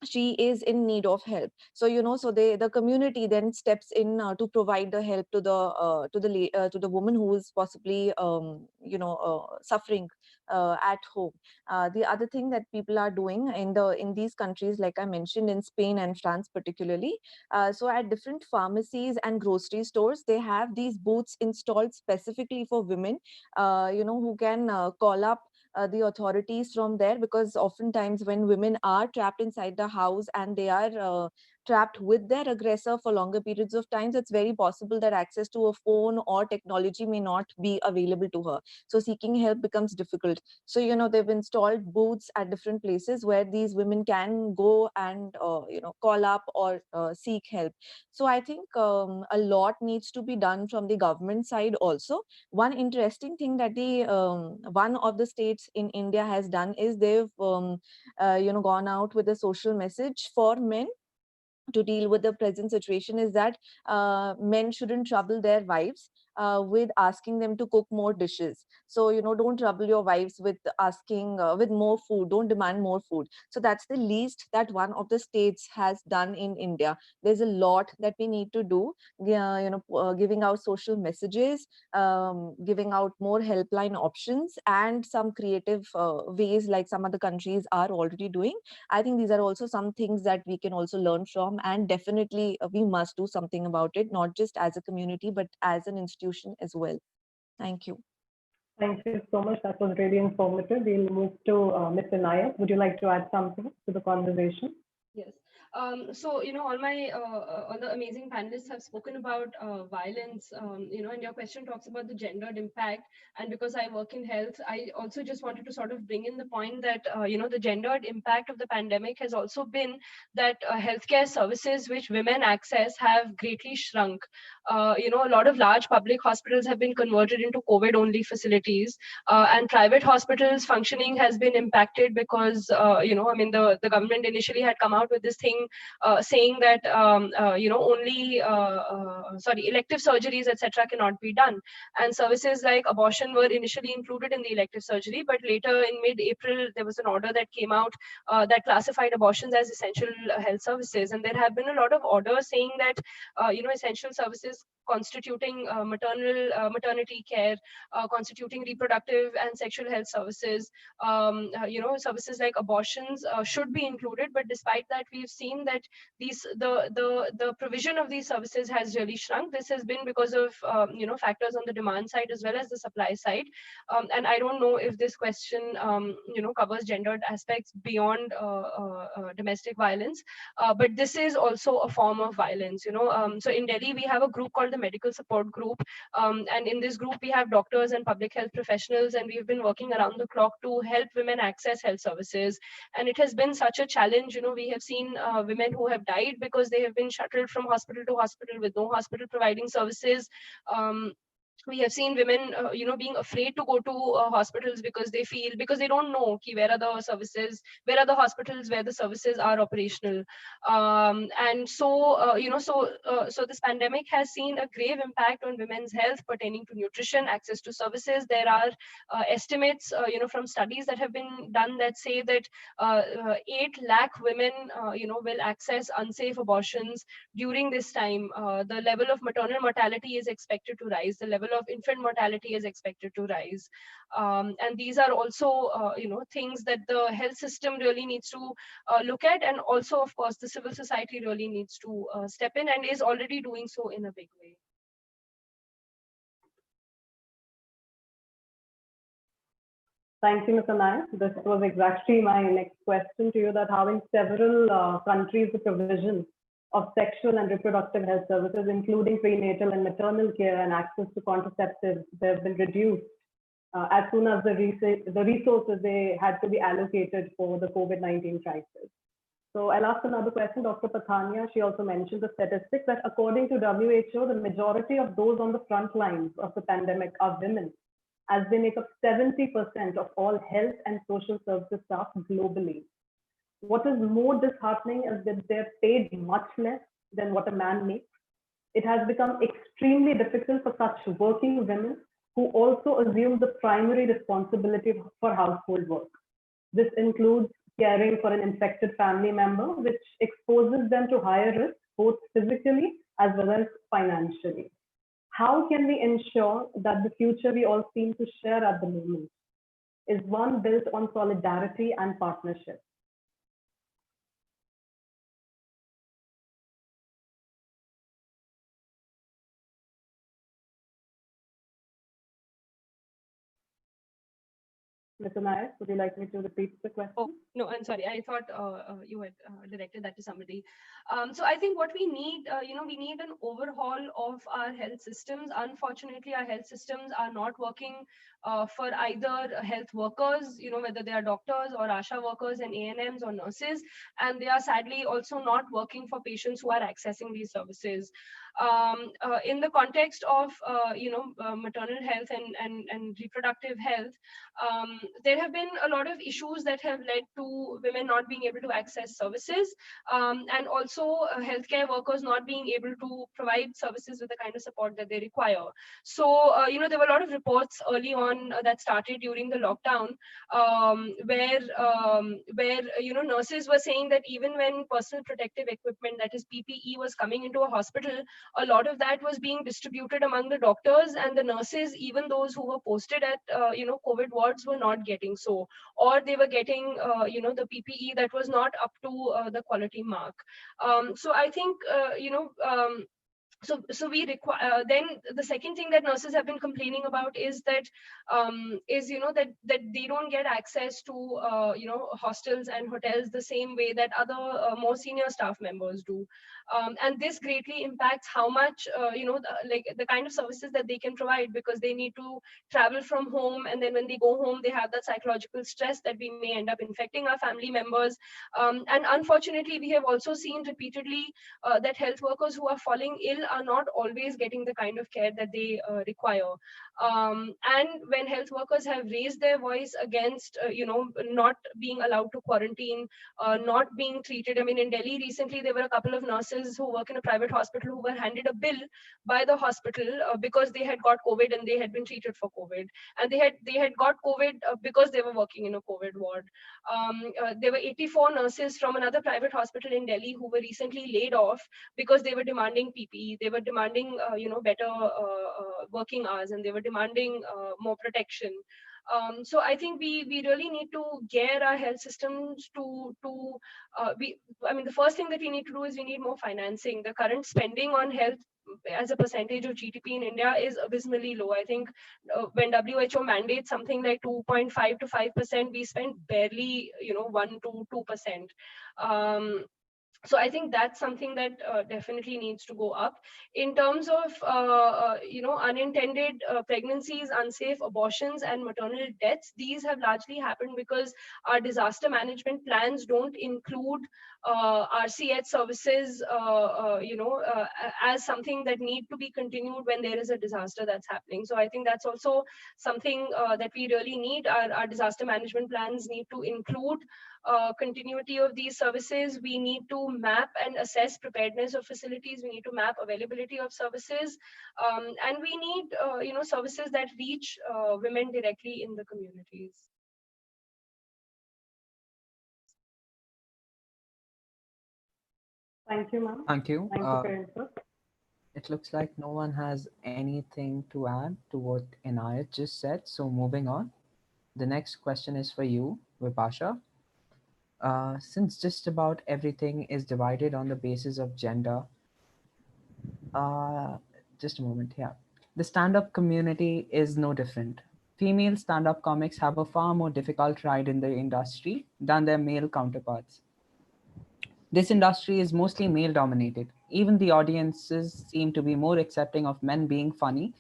Speaker 5: she is in need of help. So so the community then steps in to provide the help to the woman who is possibly suffering at home. The other thing that people are doing in these countries, like I mentioned, in Spain and France particularly, so at different pharmacies and grocery stores, they have these booths installed specifically for women, who can call up the authorities from there, because oftentimes when women are trapped inside the house and they are trapped with their aggressor for longer periods of times, it's very possible that access to a phone or technology may not be available to her. So seeking help becomes difficult. So they've installed booths at different places where these women can go and call up or seek help. So I think a lot needs to be done from the government side also. One interesting thing that the one of the states in India has done is they've gone out with a social message for men to deal with the present situation, is that men shouldn't trouble their wives. with asking them to cook more dishes. So, don't trouble your wives with asking with more food, don't demand more food. So that's the least that one of the states has done in India. There's a lot that we need to do. Giving out social messages, giving out more helpline options, and some creative ways like some other countries are already doing. I think these are also some things that we can also learn from, and definitely we must do something about it, not just as a community, but as an institution as well. Thank you.
Speaker 2: Thank you so much. That was really informative. We'll move to Mr. Nayak. Would you like to add something to the conversation?
Speaker 9: Yes. So, all the amazing panelists have spoken about violence, and your question talks about the gendered impact. And because I work in health, I also just wanted to sort of bring in the point that, the gendered impact of the pandemic has also been that healthcare services which women access have greatly shrunk. A lot of large public hospitals have been converted into COVID-only facilities, and private hospitals functioning has been impacted because, the government initially had come out with this thing saying that, elective surgeries, etc., cannot be done. And services like abortion were initially included in the elective surgery, but later in mid-April, there was an order that came out that classified abortions as essential health services. And there have been a lot of orders saying that, essential services constituting maternity care, constituting reproductive and sexual health services, services like abortions should be included. But despite that, we've seen that the provision of these services has really shrunk. This has been because of factors on the demand side as well as the supply side. And I don't know if this question covers gendered aspects beyond domestic violence, but this is also a form of violence. So in Delhi we have a group called the Medical Support Group, and in this group we have doctors and public health professionals, and we've been working around the clock to help women access health services. And it has been such a challenge. We have seen women who have died because they have been shuttled from hospital to hospital with no hospital providing services. We have seen women, being afraid to go to hospitals because they don't know where are the services, where are the hospitals where the services are operational. And so, so this pandemic has seen a grave impact on women's health pertaining to nutrition, access to services. There are estimates, from studies that have been done that say that 8 lakh women, will access unsafe abortions during this time. The level of maternal mortality is expected to rise. The level of infant mortality is expected to rise. And these are also, things that the health system really needs to look at. And also, of course, the civil society really needs to step in and is already doing so in a big way.
Speaker 2: Thank you, Mr. Nayak. This was exactly my next question to you, that how in several countries the provision of sexual and reproductive health services, including prenatal and maternal care and access to contraceptives, they have been reduced as soon as the resources they had to be allocated for the COVID-19 crisis. So I'll ask another question. Dr. Pathania, she also mentioned the statistics that according to WHO, the majority of those on the front lines of the pandemic are women, as they make up 70% of all health and social services staff globally. What is more disheartening is that they're paid much less than what a man makes. It has become extremely difficult for such working women who also assume the primary responsibility for household work. This includes caring for an infected family member, which exposes them to higher risk, both physically as well as financially. How can we ensure that the future we all seem to share at the moment is one built on solidarity and partnership? Mr. Nayak, would you like me to repeat the question?
Speaker 9: Oh, no, I'm sorry. I thought you had directed that to somebody. So I think what we need, we need an overhaul of our health systems. Unfortunately, our health systems are not working for either health workers, whether they are doctors or ASHA workers and ANMs or nurses. And they are sadly also not working for patients who are accessing these services. in the context of maternal health and reproductive health, there have been a lot of issues that have led to women not being able to access services, and also healthcare workers not being able to provide services with the kind of support that they require. So, there were a lot of reports early on that started during the lockdown, where nurses were saying that even when personal protective equipment, that is PPE, was coming into a hospital, a lot of that was being distributed among the doctors, and the nurses, even those who were posted at COVID wards, were not getting so, or they were getting the PPE that was not up to the quality mark. So I think so we require, then the second thing that nurses have been complaining about is that that they don't get access to hostels and hotels the same way that other more senior staff members do, and this greatly impacts how much the kind of services that they can provide, because they need to travel from home, and then when they go home they have that psychological stress that we may end up infecting our family members, and unfortunately we have also seen repeatedly that health workers who are falling ill are not always getting the kind of care that they require. And when health workers have raised their voice against, not being allowed to quarantine, not being treated. I mean, in Delhi recently, there were a couple of nurses who work in a private hospital who were handed a bill by the hospital because they had got COVID and they had been treated for COVID, and they had got COVID because they were working in a COVID ward. There were 84 nurses from another private hospital in Delhi who were recently laid off because they were demanding PPE, they were demanding better working hours, and they were demanding more protection. So I think we really need to gear our health systems to the first thing that we need to do is we need more financing. The current spending on health as a percentage of GDP in India is abysmally low. I think when WHO mandates something like 2.5 to 5%, we spend barely 1 to 2%. So I think that's something that definitely needs to go up. In terms of unintended pregnancies, unsafe abortions, and maternal deaths, these have largely happened because our disaster management plans don't include RCH services as something that need to be continued when there is a disaster that's happening. So I think that's also something that we really need. Our disaster management plans need to include continuity of these services. We need to map and assess preparedness of facilities. We need to map availability of services, and we need services that reach women directly in the communities.
Speaker 2: Thank you, ma'am.
Speaker 3: Thank you.
Speaker 2: Thank you for your input.
Speaker 3: It looks like no one has anything to add to what Inayat just said. So moving on, the next question is for you, Vipasha. Since just about everything is divided on the basis of gender, just a moment here. The stand-up community is no different. Female stand-up comics have a far more difficult ride in the industry than their male counterparts. This industry is mostly male-dominated. Even the audiences seem to be more accepting of men being funny,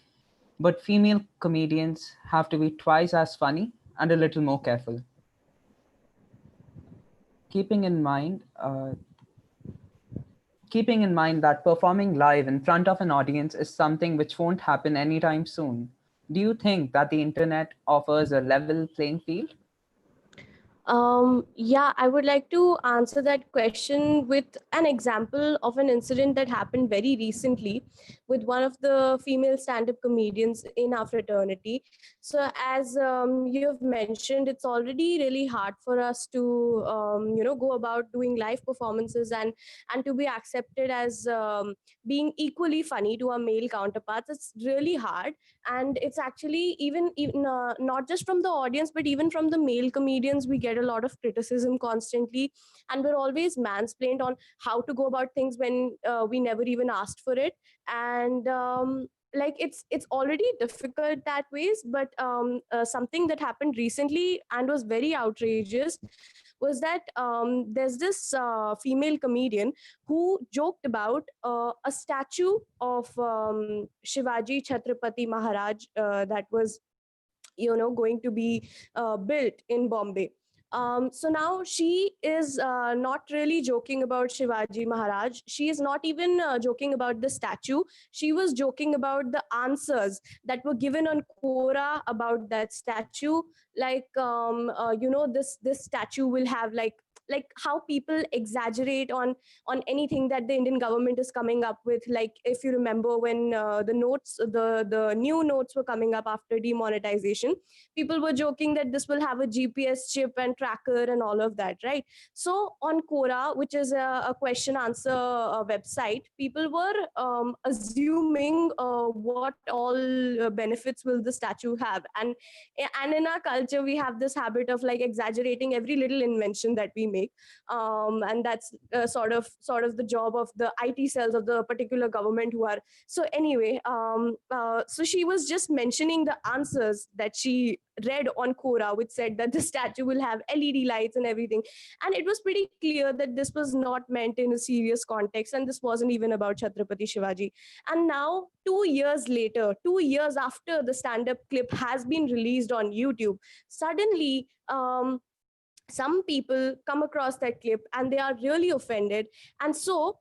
Speaker 3: but female comedians have to be twice as funny and a little more careful. Keeping in mind that performing live in front of an audience is something which won't happen anytime soon, do you think that the internet offers a level playing field?
Speaker 7: Yeah, I would like to answer that question with an example of an incident that happened very recently with one of the female stand-up comedians in our fraternity. So as you've mentioned, it's already really hard for us to go about doing live performances and to be accepted as being equally funny to our male counterparts. It's really hard, and it's actually even not just from the audience but even from the male comedians. We get a lot of criticism constantly, and we're always mansplained on how to go about things when we never even asked for it. And like it's already difficult that ways, but something that happened recently and was very outrageous was that there's this female comedian who joked about a statue of Shivaji Chhatrapati Maharaj that was going to be built in Bombay. So now she is not really joking about Shivaji Maharaj. She is not even joking about the statue. She was joking about the answers that were given on Quora about that statue. Like, this statue will have like how people exaggerate on anything that the Indian government is coming up with. Like, if you remember when the new notes were coming up after demonetization, people were joking that this will have a GPS chip and tracker and all of that, right? So on Quora, which is a question answer website, people were assuming what all benefits will the statue have, and in our culture we have this habit of like exaggerating every little invention that we make, and that's sort of the job of the IT cells of the particular government who are. So anyway, so she was just mentioning the answers that she read on Quora, which said that the statue will have LED lights and everything. And it was pretty clear that this was not meant in a serious context, and this wasn't even about Chhatrapati Shivaji. And now, 2 years later, 2 years after the stand-up clip has been released on YouTube, suddenly some people come across that clip and they are really offended. And so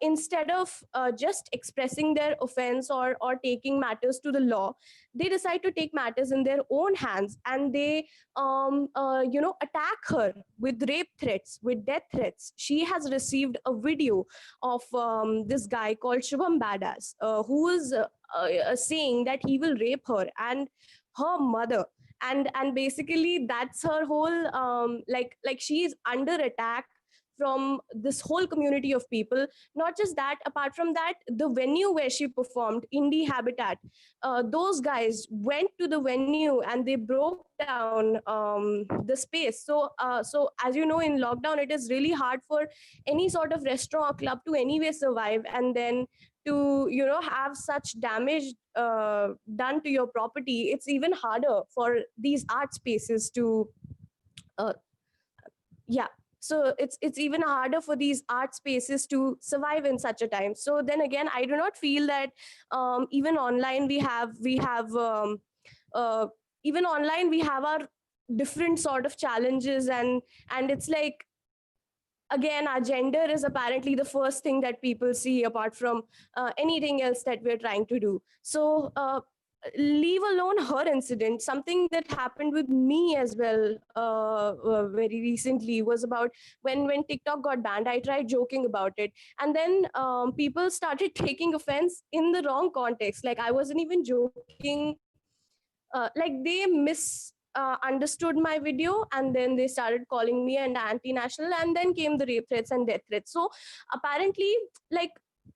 Speaker 7: instead of just expressing their offense or taking matters to the law, they decide to take matters in their own hands, and they attack her with rape threats, with death threats. She has received a video of this guy called Shubham Badass, who is saying that he will rape her and her mother. And basically that's her whole like she is under attack from this whole community of people. Not just that, apart from that, the venue where she performed, Indie Habitat, those guys went to the venue and they broke down the space. So as you know, in lockdown it is really hard for any sort of restaurant or club to anyway survive, and then to have such damage done to your property. It's even harder for these art spaces to uh, yeah so it's even harder for these art spaces to survive in such a time. So then again, I do not feel that even online uh, even online we have our different sort of challenges, and it's like, again, our gender is apparently the first thing that people see, apart from anything else that we're trying to do. So leave alone her incident, something that happened with me as well very recently was about when TikTok got banned. I tried joking about it, and then people started taking offense in the wrong context. Like, I wasn't even joking. Like, they understood my video, and then they started calling me an anti-national, and then came the rape threats and death threats. So apparently, like,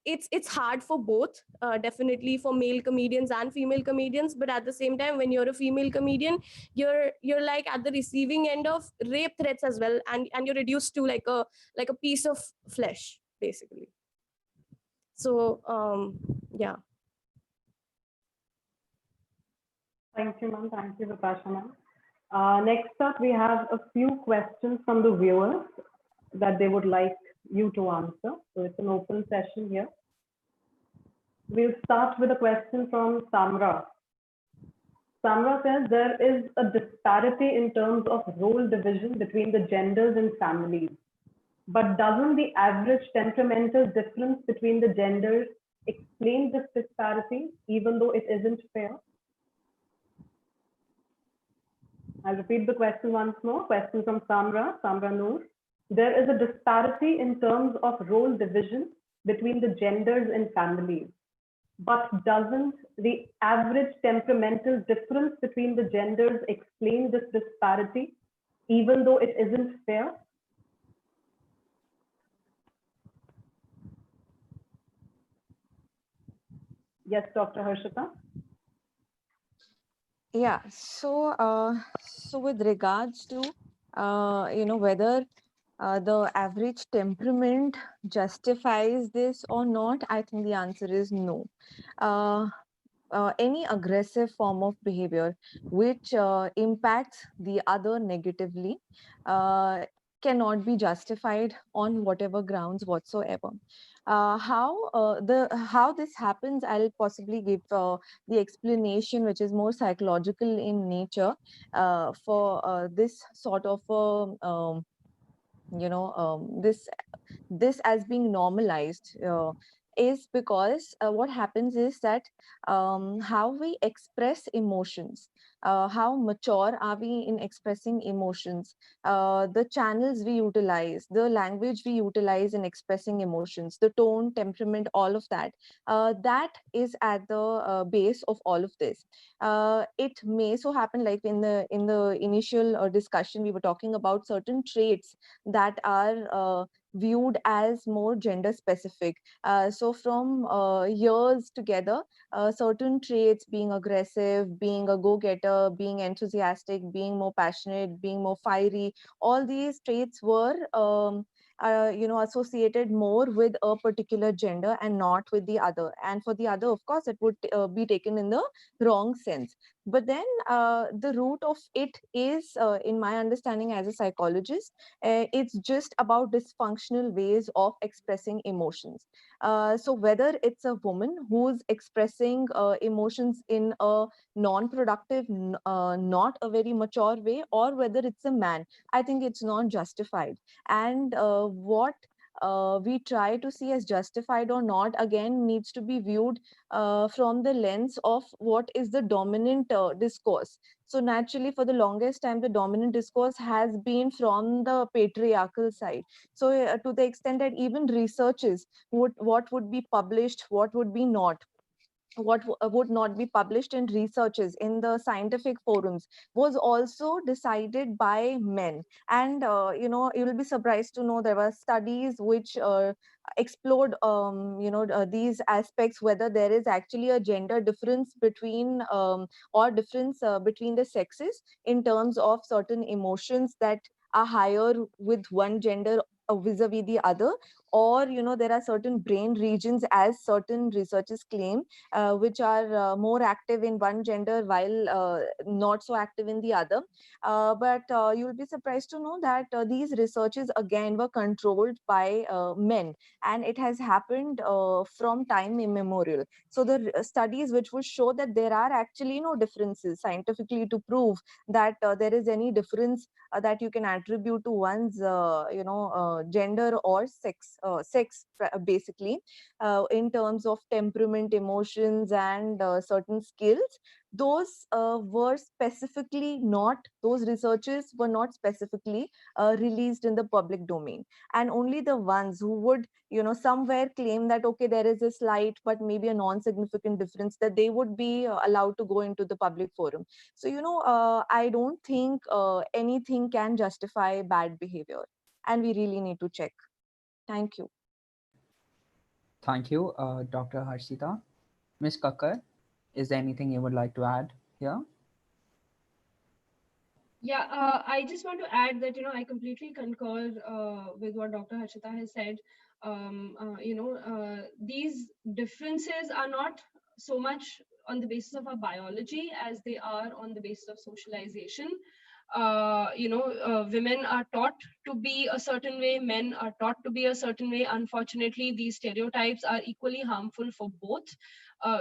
Speaker 7: it's hard for both, definitely for male comedians and female comedians. But at the same time, when you're a female comedian, you're like at the receiving end of rape threats as well, and you're reduced to like a piece of flesh, basically. So yeah.
Speaker 2: Thank you, ma'am. Thank you, Vitasha, ma'am. Next up, we have a few questions from the viewers that they would like you to answer. So it's an open session here. We'll start with a question from Samra. Samra says there is a disparity in terms of role division between the genders in families. But doesn't the average temperamental difference between the genders explain this disparity, even though it isn't fair? I'll repeat the question once more. Question from Samra Noor. There is a disparity in terms of role division between the genders in families. But doesn't the average temperamental difference between the genders explain this disparity, even though it isn't fair? Yes, Dr. Harshita.
Speaker 5: Yeah, so with regards to whether the average temperament justifies this or not, I think the answer is no. Any aggressive form of behavior which impacts the other negatively cannot be justified on whatever grounds whatsoever. How this happens, I'll possibly give the explanation, which is more psychological in nature, for this sort of this as being normalized, is because what happens is that how we express emotions, how mature are we in expressing emotions, the channels we utilize, the language we utilize in expressing emotions, the tone, temperament, all of that, that is at the base of all of this. It may so happen, like in the initial discussion, we were talking about certain traits that are viewed as more gender specific. So from years together, certain traits, being aggressive, being a go-getter, being enthusiastic, being more passionate, being more fiery, all these traits were associated more with a particular gender and not with the other. And for the other, of course, it would be taken in the wrong sense. But then the root of it is, in my understanding as a psychologist, it's just about dysfunctional ways of expressing emotions. So whether it's a woman who's expressing emotions in a non-productive, not a very mature way, or whether it's a man, I think it's not justified. And what we try to see as justified or not, again, needs to be viewed from the lens of what is the dominant discourse. So naturally, for the longest time, the dominant discourse has been from the patriarchal side. So to the extent that even researches, what would be published, what would be not, would not be published in researches in the scientific forums, was also decided by men. And you will be surprised to know there were studies which explored these aspects, whether there is actually a gender difference between or difference between the sexes in terms of certain emotions that are higher with one gender vis-a-vis the other, or there are certain brain regions, as certain researchers claim, which are more active in one gender while not so active in the other. But you will be surprised to know that these researches again were controlled by men, and it has happened from time immemorial. So the studies which would show that there are actually no differences scientifically to prove that there is any difference that you can attribute to one's gender or basically, in terms of temperament, emotions, and certain skills. Those researches were not specifically released in the public domain. And only the ones who would somewhere claim that, okay, there is a slight but maybe a non-significant difference, that they would be allowed to go into the public forum. So I don't think anything can justify bad behavior, and we really need to check. Thank you.
Speaker 3: Thank you, Dr. Harshita. Ms. Kakkar, is there anything you would like to add here?
Speaker 9: Yeah, I just want to add that, I completely concur with what Dr. Harshita has said. These differences are not so much on the basis of our biology as they are on the basis of socialization. Women are taught to be a certain way, men are taught to be a certain way. Unfortunately, these stereotypes are equally harmful for both.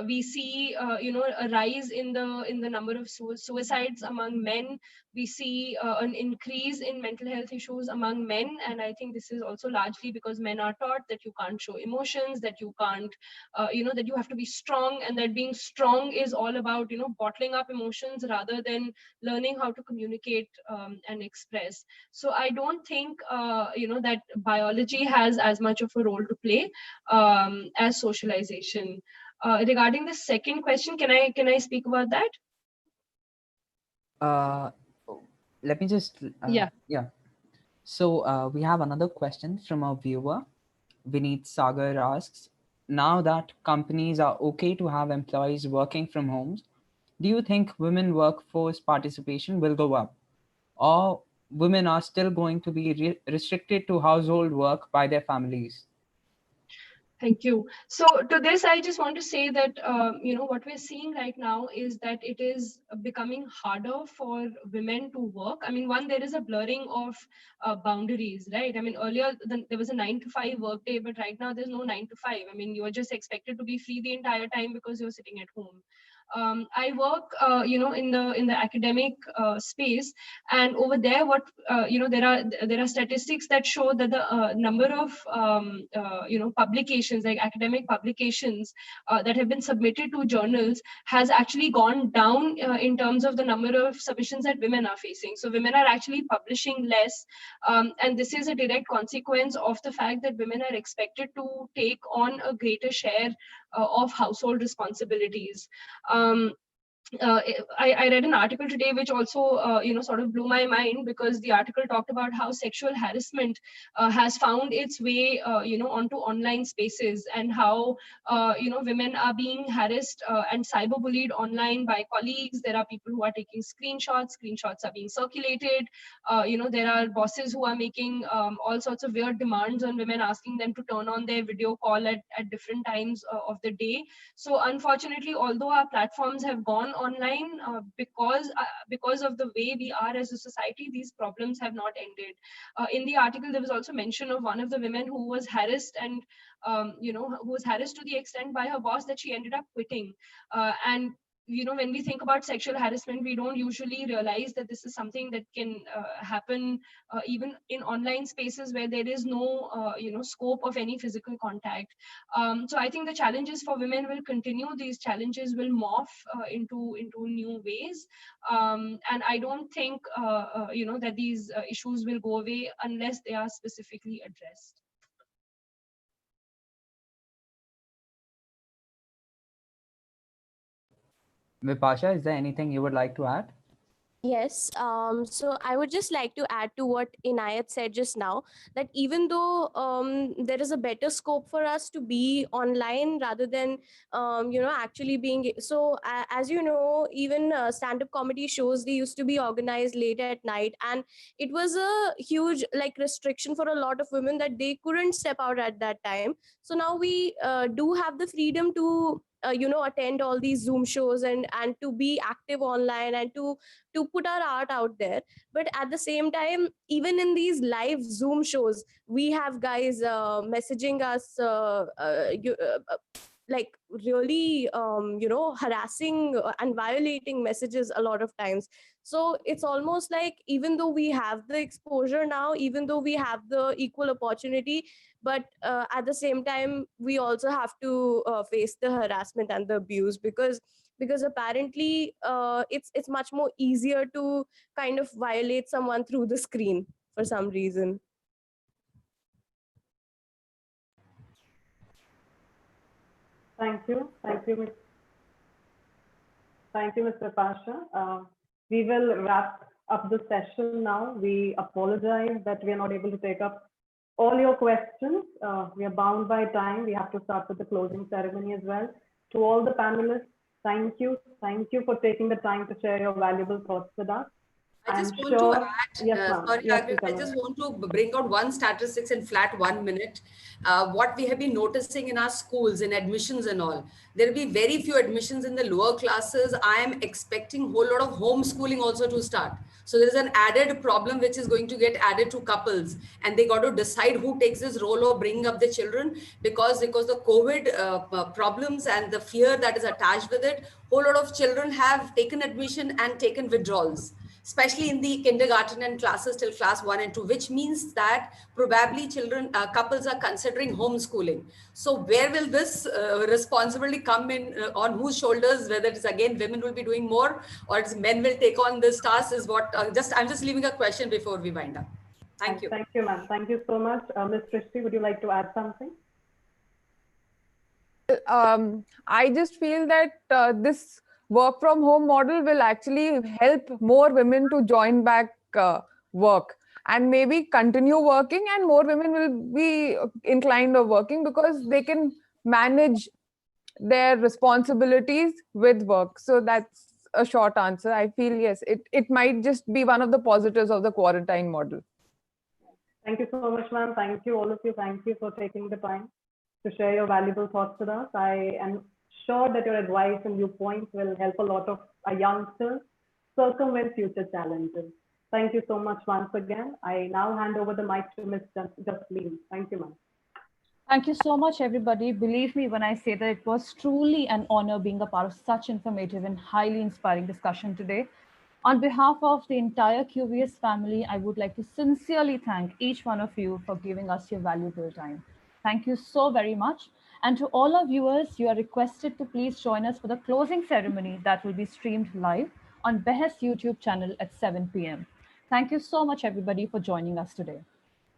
Speaker 9: We see a rise in the number of suicides among men. We see an increase in mental health issues among men, and I think this is also largely because men are taught that you can't show emotions, that you can't that you have to be strong, and that being strong is all about bottling up emotions rather than learning how to communicate and express. So I don't think that biology has as much of a role to play as socialization. Regarding the second question, can I speak about that?
Speaker 3: Let me just
Speaker 9: Yeah.
Speaker 3: So we have another question from a viewer. Vineet Sagar asks, now that companies are okay to have employees working from homes, do you think women workforce participation will go up, or women are still going to be restricted to household work by their families?
Speaker 9: Thank you. So to this, I just want to say that, what we're seeing right now is that it is becoming harder for women to work. I mean, one, there is a blurring of boundaries, right? I mean, earlier there was a 9 to 5 workday, but right now there's no 9 to 5. I mean, you are just expected to be free the entire time because you're sitting at home. I work, in the academic space, and over there, there are statistics that show that the number of publications, like academic publications, that have been submitted to journals has actually gone down in terms of the number of submissions that women are facing. So women are actually publishing less, and this is a direct consequence of the fact that women are expected to take on a greater share of household responsibilities. um, I read an article today which also sort of blew my mind, because the article talked about how sexual harassment has found its way onto online spaces, and how women are being harassed and cyberbullied online by colleagues. There are people who are taking screenshots are being circulated. There are bosses who are making all sorts of weird demands on women, asking them to turn on their video call at different times of the day. So unfortunately, although our platforms have gone online, because of the way we are as a society, these problems have not ended. In the article, there was also mention of one of the women who was harassed, and who was harassed to the extent by her boss that she ended up quitting. And when we think about sexual harassment, we don't usually realize that this is something that can happen even in online spaces where there is no scope of any physical contact. So I think the challenges for women will continue. These challenges will morph into new ways, and I don't think that these issues will go away unless they are specifically addressed.
Speaker 3: Vipasha, is there anything you would like to add?
Speaker 7: Yes, so I would just like to add to what Inayat said just now, that even though there is a better scope for us to be online rather than, actually being, so as you know, even stand-up comedy shows, they used to be organized late at night, and it was a huge like restriction for a lot of women that they couldn't step out at that time. So now we do have the freedom to attend all these Zoom shows and to be active online and to put our art out there. But at the same time, even in these live Zoom shows, we have guys messaging us like really harassing and violating messages a lot of times. So it's almost like, even though we have the exposure now, even though we have the equal opportunity, but at the same time we also have to face the harassment and the abuse, because apparently it's much more easier to kind of violate someone through the screen for some reason.
Speaker 2: Thank you. Thank you, Thank you, Mr. Pasha. We will wrap up the session now. We apologize that we are not able to take up all your questions. We are bound by time. We have to start with the closing ceremony as well. To all the panelists, thank you. Thank you for taking the time to share your valuable thoughts with us.
Speaker 4: I just
Speaker 2: I'm
Speaker 4: want
Speaker 2: sure.
Speaker 4: to add,
Speaker 2: Yes,
Speaker 4: sorry,
Speaker 2: yes,
Speaker 4: I just want to bring out one statistics in flat 1 minute. What we have been noticing in our schools, in admissions and all, there will be very few admissions in the lower classes. I am expecting a whole lot of homeschooling also to start. So there is an added problem which is going to get added to couples, and they got to decide who takes this role of bringing up the children, because the COVID problems and the fear that is attached with it, whole lot of children have taken admission and taken withdrawals, especially in the kindergarten and classes till class 1 and 2, which means that probably couples are considering homeschooling. So where will this responsibility come in, on whose shoulders, whether it's again women will be doing more or it's men will take on this task, is what I'm just leaving a question before we wind up. Thank you.
Speaker 2: Thank you, ma'am. Thank you so much. Ms. Srishti, would you like to add something?
Speaker 8: I just feel that this work from home model will actually help more women to join back work and maybe continue working, and more women will be inclined of working because they can manage their responsibilities with work. So that's a short answer. I feel yes, it might just be one of the positives of the quarantine model.
Speaker 2: Thank you so much, ma'am. Thank you, all of you. Thank you for taking the time. to share your valuable thoughts with us. I am sure that your advice and viewpoints will help a lot of our youngsters circumvent future challenges. Thank you so much once again. I now hand over the mic to Ms. Jasleen. Thank you, ma'am.
Speaker 1: Thank you so much, everybody. Believe me when I say that it was truly an honor being a part of such informative and highly inspiring discussion today. On behalf of the entire QVS family, I would like to sincerely thank each one of you for giving us your valuable time. Thank you so very much. And to all our viewers, you are requested to please join us for the closing ceremony that will be streamed live on Behest YouTube channel at 7 p.m. Thank you so much, everybody, for joining us today.